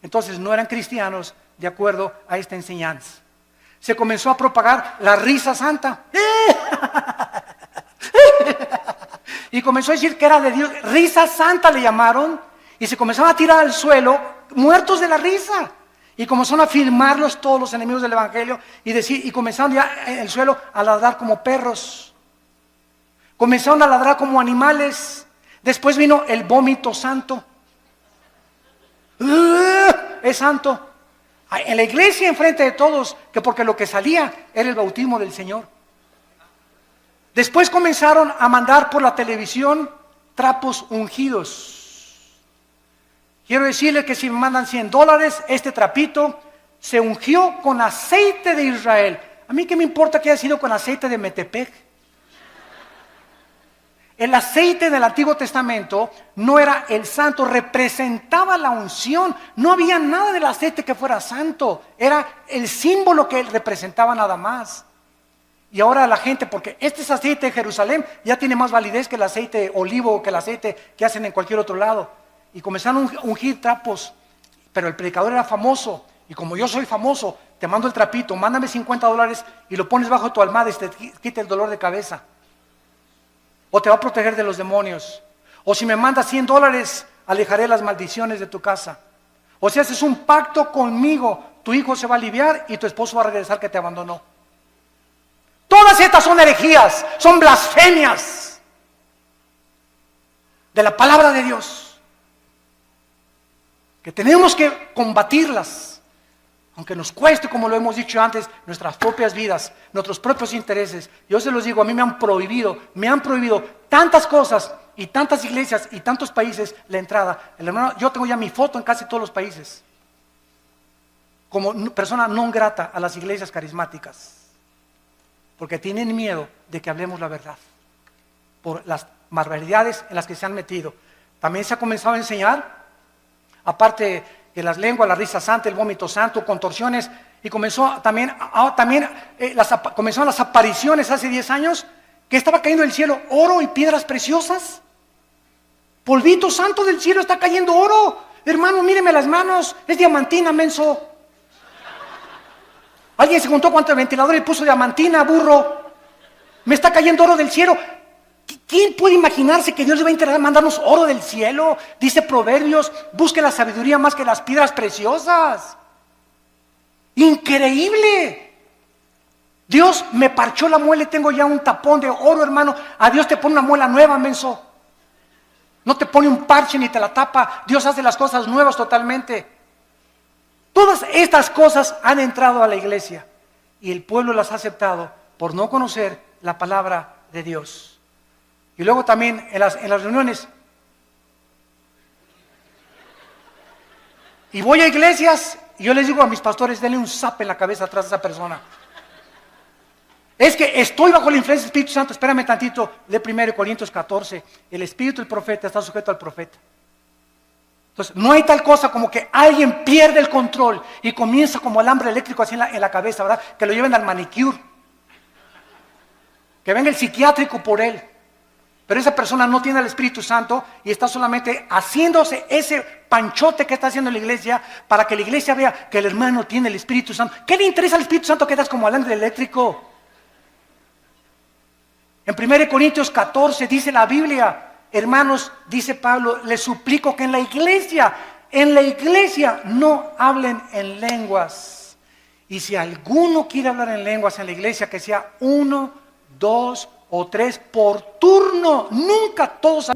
Entonces no eran cristianos de acuerdo a esta enseñanza. Se comenzó a propagar la risa santa. Y comenzó a decir que era de Dios. Risa santa le llamaron. Y se comenzaban a tirar al suelo, muertos de la risa. Y comenzaron a filmarlos todos los enemigos del evangelio. Y comenzaron ya en el suelo a ladrar como perros. Comenzaron a ladrar como animales. Después vino el vómito santo. Es santo. En la iglesia, enfrente de todos, que porque lo que salía era el bautismo del Señor. Después comenzaron a mandar por la televisión trapos ungidos. Quiero decirle que si me mandan $100, este trapito se ungió con aceite de Israel. A mí qué me importa que haya sido con aceite de Metepec. El aceite del Antiguo Testamento no era el santo, representaba la unción. No había nada del aceite que fuera santo, era el símbolo que él representaba nada más. Y ahora la gente, porque este es aceite de Jerusalén, ya tiene más validez que el aceite olivo o que el aceite que hacen en cualquier otro lado. Y comenzaron a ungir trapos, pero el predicador era famoso. Y como yo soy famoso, te mando el trapito, mándame $50 y lo pones bajo tu almohada y te quita el dolor de cabeza. O te va a proteger de los demonios. O si me mandas $100, alejaré las maldiciones de tu casa. O si haces un pacto conmigo, tu hijo se va a aliviar y tu esposo va a regresar que te abandonó. Todas estas son herejías, son blasfemias de la palabra de Dios, que tenemos que combatirlas, aunque nos cueste, como lo hemos dicho antes, nuestras propias vidas, nuestros propios intereses. Yo se los digo, a mí me han prohibido tantas cosas y tantas iglesias y tantos países la entrada. Hermano, yo tengo ya mi foto en casi todos los países, como persona no grata a las iglesias carismáticas. Porque tienen miedo de que hablemos la verdad, por las barbaridades en las que se han metido. También se ha comenzado a enseñar, aparte de las lenguas, la risa santa, el vómito santo, contorsiones, y comenzaron las apariciones hace 10 años, que estaba cayendo del cielo oro y piedras preciosas. Polvito santo del cielo, está cayendo oro. Hermano, míreme las manos, es diamantina, menso. Alguien se juntó cuánto el ventilador y puso diamantina, burro. Me está cayendo oro del cielo. ¿Quién puede imaginarse que Dios le va a interesar mandarnos oro del cielo? Dice Proverbios, busque la sabiduría más que las piedras preciosas. Increíble. Dios me parchó la muela y tengo ya un tapón de oro, hermano. A Dios te pone una muela nueva, menso. No te pone un parche ni te la tapa. Dios hace las cosas nuevas totalmente. Todas estas cosas han entrado a la iglesia y el pueblo las ha aceptado por no conocer la palabra de Dios. Y luego también en las reuniones. Y voy a iglesias y yo les digo a mis pastores, denle un zape en la cabeza atrás de esa persona. Es que estoy bajo la influencia del Espíritu Santo. Espérame tantito, de 1 Corintios 14. El espíritu del profeta está sujeto al profeta. Entonces, no hay tal cosa como que alguien pierde el control y comienza como alambre eléctrico así en la cabeza, ¿verdad? Que lo lleven al manicure. Que venga el psiquiátrico por él. Pero esa persona no tiene el Espíritu Santo y está solamente haciéndose ese panchote que está haciendo la iglesia para que la iglesia vea que el hermano tiene el Espíritu Santo. ¿Qué le interesa al Espíritu Santo que das como alambre eléctrico? En 1 Corintios 14 dice la Biblia, hermanos, dice Pablo, les suplico que en la iglesia no hablen en lenguas. Y si alguno quiere hablar en lenguas en la iglesia, que sea 1, 2 o 3 por turno, nunca todos.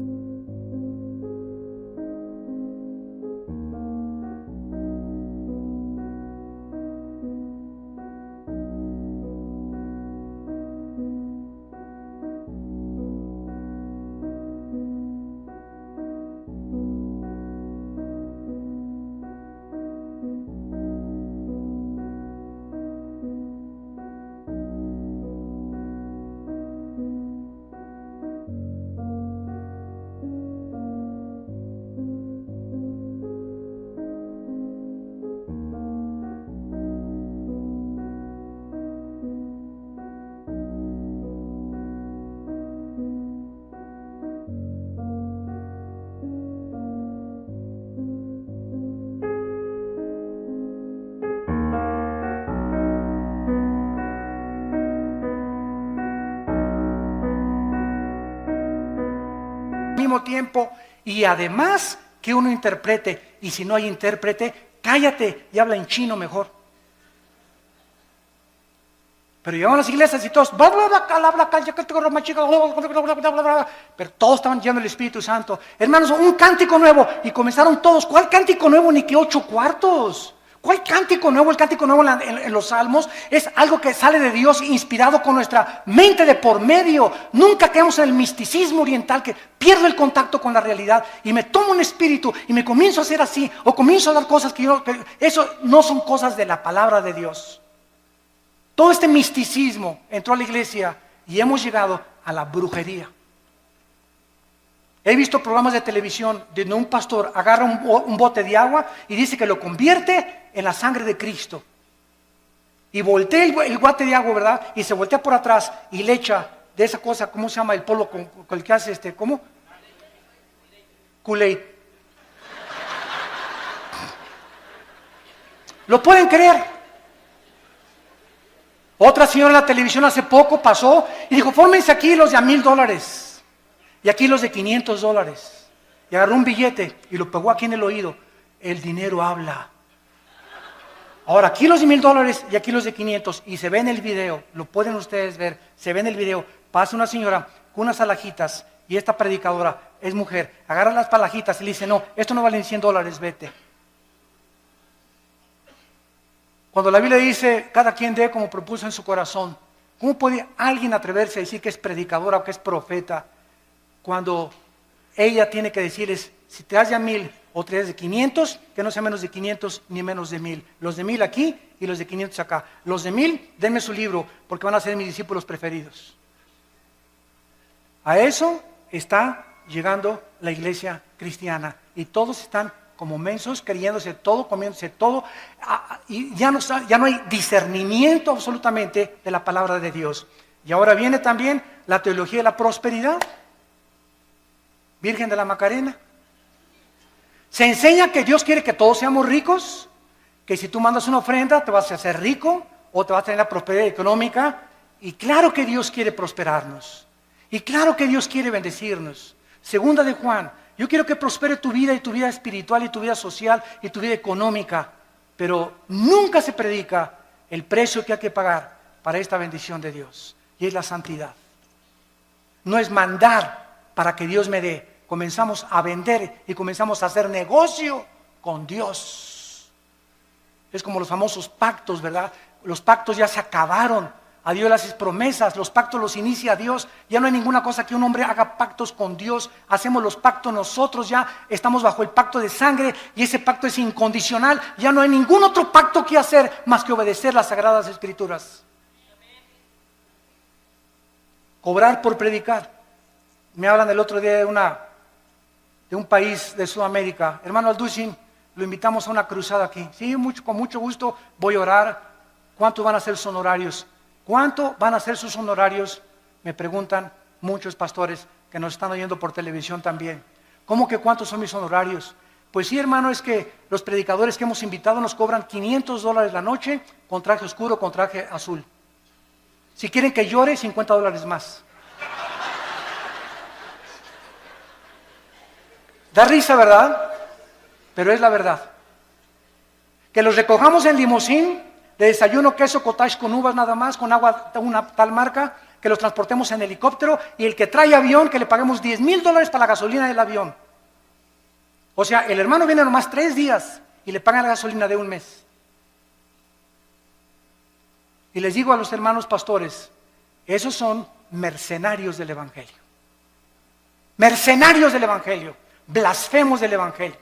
mismo tiempo y además que uno interprete. Y si no hay intérprete, cállate y habla en chino mejor. Pero llegaban a las iglesias y todos, pero todos estaban llenos del Espíritu Santo. Hermanos, un cántico nuevo. Y comenzaron todos. ¿Cuál cántico nuevo? Ni que 8 cuartos. ¿Cuál cántico nuevo? El cántico nuevo en los salmos es algo que sale de Dios, inspirado con nuestra mente de por medio. Nunca caemos en el misticismo oriental, que pierdo el contacto con la realidad y me tomo un espíritu y me comienzo a hacer así, o comienzo a dar cosas que eso no son cosas de la palabra de Dios. Todo este misticismo entró a la iglesia y hemos llegado a la brujería. He visto programas de televisión donde un pastor agarra un bote de agua y dice que lo convierte en la sangre de Cristo. Y voltea el bote de agua, ¿verdad? Y se voltea por atrás y le echa de esa cosa, ¿cómo se llama? El polvo con el que hace ¿cómo? Kool-Aid. ¿Lo pueden creer? Otra señora en la televisión hace poco pasó y dijo, fórmense aquí los de $1,000 y aquí los de $500. Y agarró un billete y lo pegó aquí en el oído. El dinero habla. Ahora aquí los de $1,000 y aquí los de 500. Y se ve en el video, lo pueden ustedes ver, se ve en el video. Pasa una señora con unas alhajitas y esta predicadora es mujer. Agarra las alhajitas y le dice, no, esto no vale $100, vete. Cuando la Biblia dice, cada quien dé como propuso en su corazón, ¿cómo puede alguien atreverse a decir que es predicadora o que es profeta cuando ella tiene que decirles, si te das de 1,000 o te das de 500, que no sea menos de 500 ni menos de 1,000? Los de 1,000 aquí y los de 500 acá. Los de 1,000, denme su libro porque van a ser mis discípulos preferidos. A eso está llegando la iglesia cristiana y todos están como mensos, creyéndose todo, comiéndose todo, y ya no hay discernimiento absolutamente de la palabra de Dios. Y ahora viene también la teología de la prosperidad. Virgen de la Macarena. Se enseña que Dios quiere que todos seamos ricos, que si tú mandas una ofrenda te vas a hacer rico o te vas a tener la prosperidad económica. Y claro que Dios quiere prosperarnos. Y claro que Dios quiere bendecirnos. Segunda de Juan. Yo quiero que prospere tu vida y tu vida espiritual y tu vida social y tu vida económica, pero nunca se predica el precio que hay que pagar para esta bendición de Dios, y es la santidad. No es mandar para que Dios me dé, comenzamos a vender y comenzamos a hacer negocio con Dios. Es como los famosos pactos, ¿verdad? Los pactos ya se acabaron. A Dios le haces promesas, los pactos los inicia Dios. Ya no hay ninguna cosa que un hombre haga pactos con Dios. Hacemos los pactos nosotros, ya estamos bajo el pacto de sangre y ese pacto es incondicional. Ya no hay ningún otro pacto que hacer más que obedecer las sagradas escrituras. Cobrar por predicar. Me hablan el otro día de un país de Sudamérica. Hermano Alducin, lo invitamos a una cruzada aquí. Sí, con mucho gusto voy a orar. ¿Cuántos van a ser sus honorarios? ¿Cuánto van a ser sus honorarios? Me preguntan muchos pastores que nos están oyendo por televisión también. ¿Cómo que cuántos son mis honorarios? Pues sí, hermano, es que los predicadores que hemos invitado nos cobran $500 la noche con traje oscuro, con traje azul. Si quieren que llore, $50 más. Da risa, ¿verdad? Pero es la verdad. Que los recojamos en limusín, de desayuno, queso, cottage con uvas nada más, con agua de una tal marca, que los transportemos en helicóptero, y el que trae avión, que le paguemos $10,000 para la gasolina del avión. O sea, el hermano viene nomás 3 días y le pagan la gasolina de un mes. Y les digo a los hermanos pastores, esos son mercenarios del Evangelio. Mercenarios del Evangelio, blasfemos del Evangelio.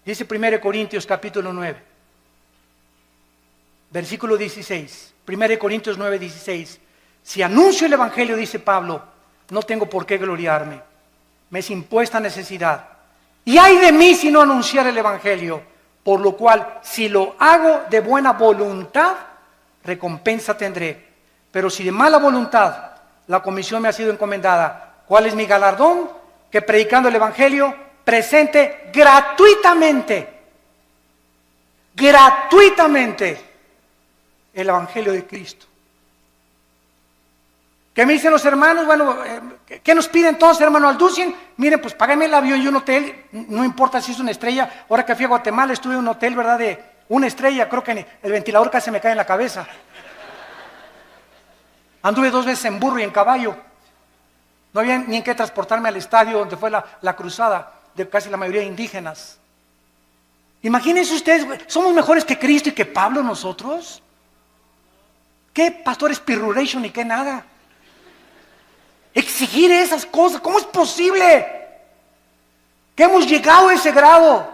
Dice 1 Corintios capítulo 9. Versículo 16, 1 Corintios 9, 16. Si anuncio el Evangelio, dice Pablo, no tengo por qué gloriarme. Me es impuesta necesidad. Y ay de mí si no anunciar el Evangelio. Por lo cual, si lo hago de buena voluntad, recompensa tendré. Pero si de mala voluntad, la comisión me ha sido encomendada. ¿Cuál es mi galardón? Que predicando el Evangelio, presente gratuitamente el Evangelio de Cristo. ¿Qué me dicen los hermanos? Bueno, ¿qué nos piden entonces, hermano Alducin? Miren, pues págame el avión y un hotel, no importa si es una estrella. Ahora que fui a Guatemala estuve en un hotel, ¿verdad? De una estrella, creo que el ventilador casi me cae en la cabeza. Anduve 2 veces en burro y en caballo. No había ni en qué transportarme al estadio donde fue la cruzada de casi la mayoría de indígenas. Imagínense ustedes, ¿somos mejores que Cristo y que Pablo nosotros? ¿Qué pastores pirruration y qué nada? Exigir esas cosas, ¿cómo es posible? Que hemos llegado a ese grado.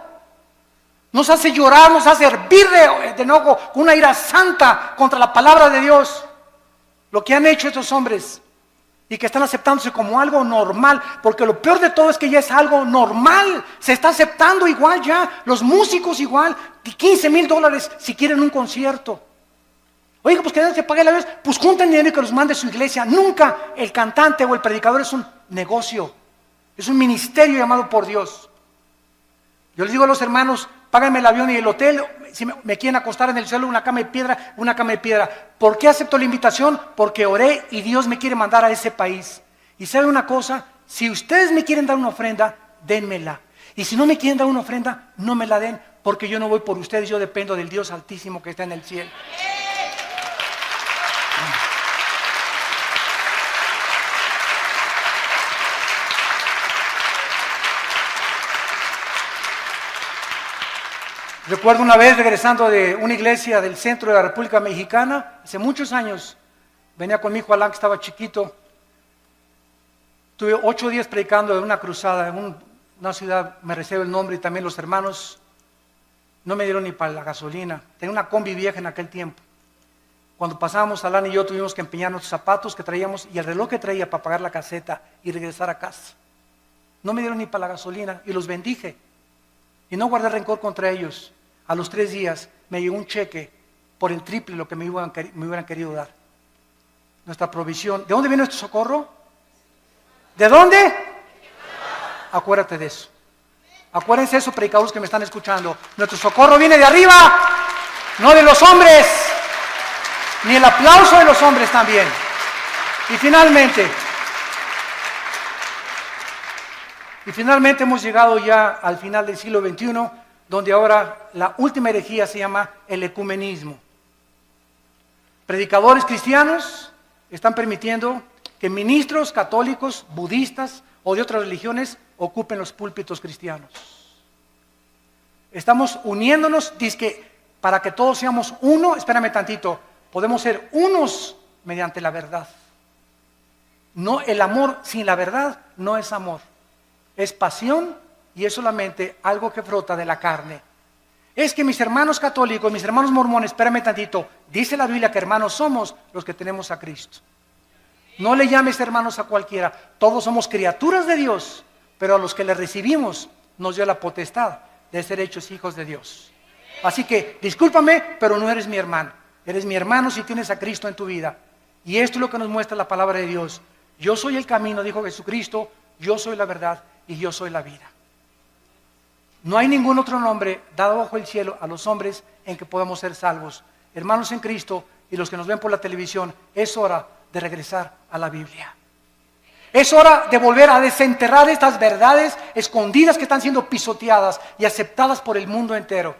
Nos hace llorar, nos hace hervir de enojo, una ira santa contra la palabra de Dios. Lo que han hecho estos hombres y que están aceptándose como algo normal, porque lo peor de todo es que ya es algo normal, se está aceptando igual ya, los músicos igual, $15,000 si quieren un concierto. Oiga, pues que no se pague la vez, pues junten dinero y que los mande a su iglesia. Nunca el cantante o el predicador es un negocio, es un ministerio llamado por Dios. Yo les digo a los hermanos, páganme el avión y el hotel, si me quieren acostar en el suelo, una cama de piedra, una cama de piedra. ¿Por qué acepto la invitación? Porque oré y Dios me quiere mandar a ese país. Y sabe una cosa, si ustedes me quieren dar una ofrenda, dénmela. Y si no me quieren dar una ofrenda, no me la den, porque yo no voy por ustedes, yo dependo del Dios Altísimo que está en el cielo. Recuerdo una vez regresando de una iglesia del centro de la República Mexicana, hace muchos años, venía con mi hijo Alan que estaba chiquito, tuve 8 días predicando en una cruzada, en una ciudad, me reservo el nombre, y también los hermanos no me dieron ni para la gasolina, tenía una combi vieja en aquel tiempo. Cuando pasábamos, Alan y yo tuvimos que empeñar nuestros zapatos que traíamos y el reloj que traía para pagar la caseta y regresar a casa. No me dieron ni para la gasolina y los bendije y no guardé rencor contra ellos. A los 3 días me llegó un cheque por el triple de lo que me hubieran querido dar. Nuestra provisión. ¿De dónde viene nuestro socorro? ¿De dónde? Acuérdate de eso. Acuérdense de eso, predicadores que me están escuchando. Nuestro socorro viene de arriba, no de los hombres, ni el aplauso de los hombres también. Y finalmente hemos llegado ya al final del siglo XXI, donde ahora la última herejía se llama el ecumenismo. Predicadores cristianos están permitiendo que ministros católicos, budistas o de otras religiones ocupen los púlpitos cristianos. Estamos uniéndonos, dizque para que todos seamos uno, espérame tantito, podemos ser unos mediante la verdad. No, el amor sin la verdad no es amor, es pasión. Y es solamente algo que brota de la carne. Es que mis hermanos católicos, mis hermanos mormones, espérame tantito, dice la Biblia que hermanos somos los que tenemos a Cristo. No le llames hermanos a cualquiera, todos somos criaturas de Dios, pero a los que le recibimos nos dio la potestad de ser hechos hijos de Dios. Así que, discúlpame, pero no eres mi hermano. Eres mi hermano si tienes a Cristo en tu vida. Y esto es lo que nos muestra la palabra de Dios. Yo soy el camino, dijo Jesucristo, yo soy la verdad y yo soy la vida. No hay ningún otro nombre dado bajo el cielo a los hombres en que podamos ser salvos. Hermanos en Cristo y los que nos ven por la televisión, es hora de regresar a la Biblia. Es hora de volver a desenterrar estas verdades escondidas que están siendo pisoteadas y aceptadas por el mundo entero.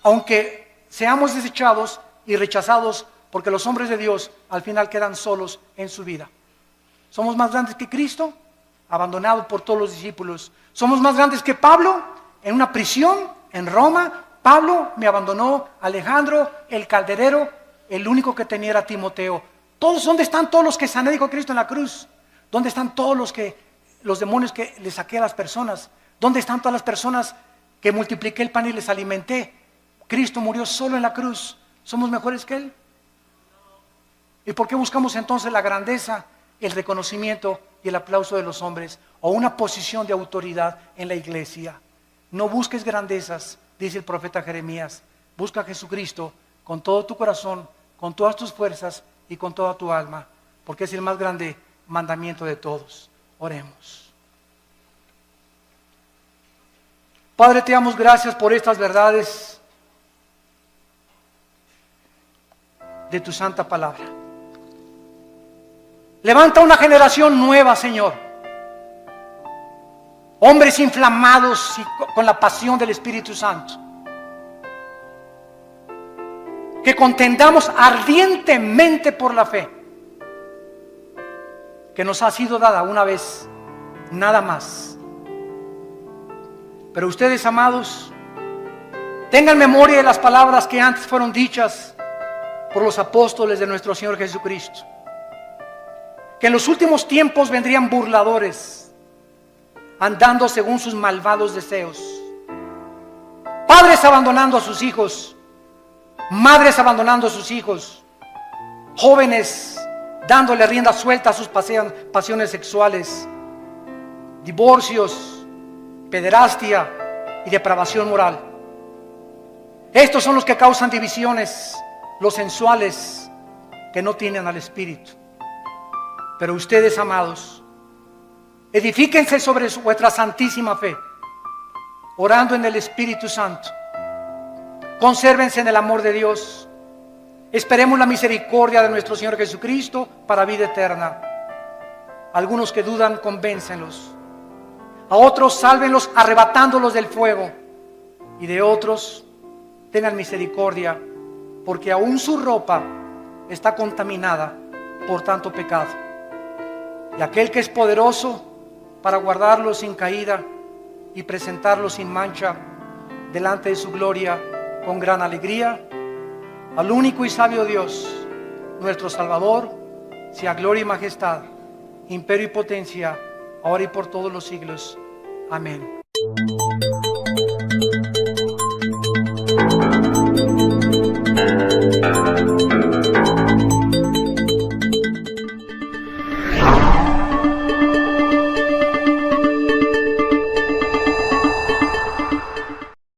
Aunque seamos desechados y rechazados, porque los hombres de Dios al final quedan solos en su vida. ¿Somos más grandes que Cristo? Abandonado por todos los discípulos. ¿Somos más grandes que Pablo? En una prisión en Roma, Pablo me abandonó, Alejandro, el calderero, el único que tenía era Timoteo. ¿Dónde están todos los que sané, dijo Cristo en la cruz? ¿Dónde están todos los demonios que le saqué a las personas? ¿Dónde están todas las personas que multipliqué el pan y les alimenté? Cristo murió solo en la cruz. ¿Somos mejores que Él? ¿Y por qué buscamos entonces la grandeza, el reconocimiento y el aplauso de los hombres o una posición de autoridad en la iglesia? No busques grandezas, dice el profeta Jeremías. Busca a Jesucristo con todo tu corazón, con todas tus fuerzas y con toda tu alma, porque es el más grande mandamiento de todos. Oremos. Padre, te damos gracias por estas verdades de tu santa palabra. Levanta una generación nueva, Señor. Hombres inflamados y con la pasión del Espíritu Santo. Que contendamos ardientemente por la fe que nos ha sido dada una vez, nada más. Pero ustedes, amados, tengan memoria de las palabras que antes fueron dichas por los apóstoles de nuestro Señor Jesucristo. Que en los últimos tiempos vendrían burladores, andando según sus malvados deseos. Padres abandonando a sus hijos, madres abandonando a sus hijos, jóvenes dándole rienda suelta a sus pasiones sexuales, divorcios, pederastia y depravación moral. Estos son los que causan divisiones, los sensuales que no tienen al Espíritu. Pero ustedes, amados, edifíquense sobre vuestra santísima fe, orando en el Espíritu Santo. Consérvense en el amor de Dios. Esperemos la misericordia de nuestro Señor Jesucristo para vida eterna. Algunos que dudan, convéncenlos. A otros, sálvenlos arrebatándolos del fuego. Y de otros, tengan misericordia, porque aún su ropa está contaminada por tanto pecado. Y aquel que es poderoso para guardarlos sin caída y presentarlos sin mancha delante de su gloria con gran alegría, al único y sabio Dios, nuestro Salvador, sea gloria y majestad, imperio y potencia, ahora y por todos los siglos. Amén.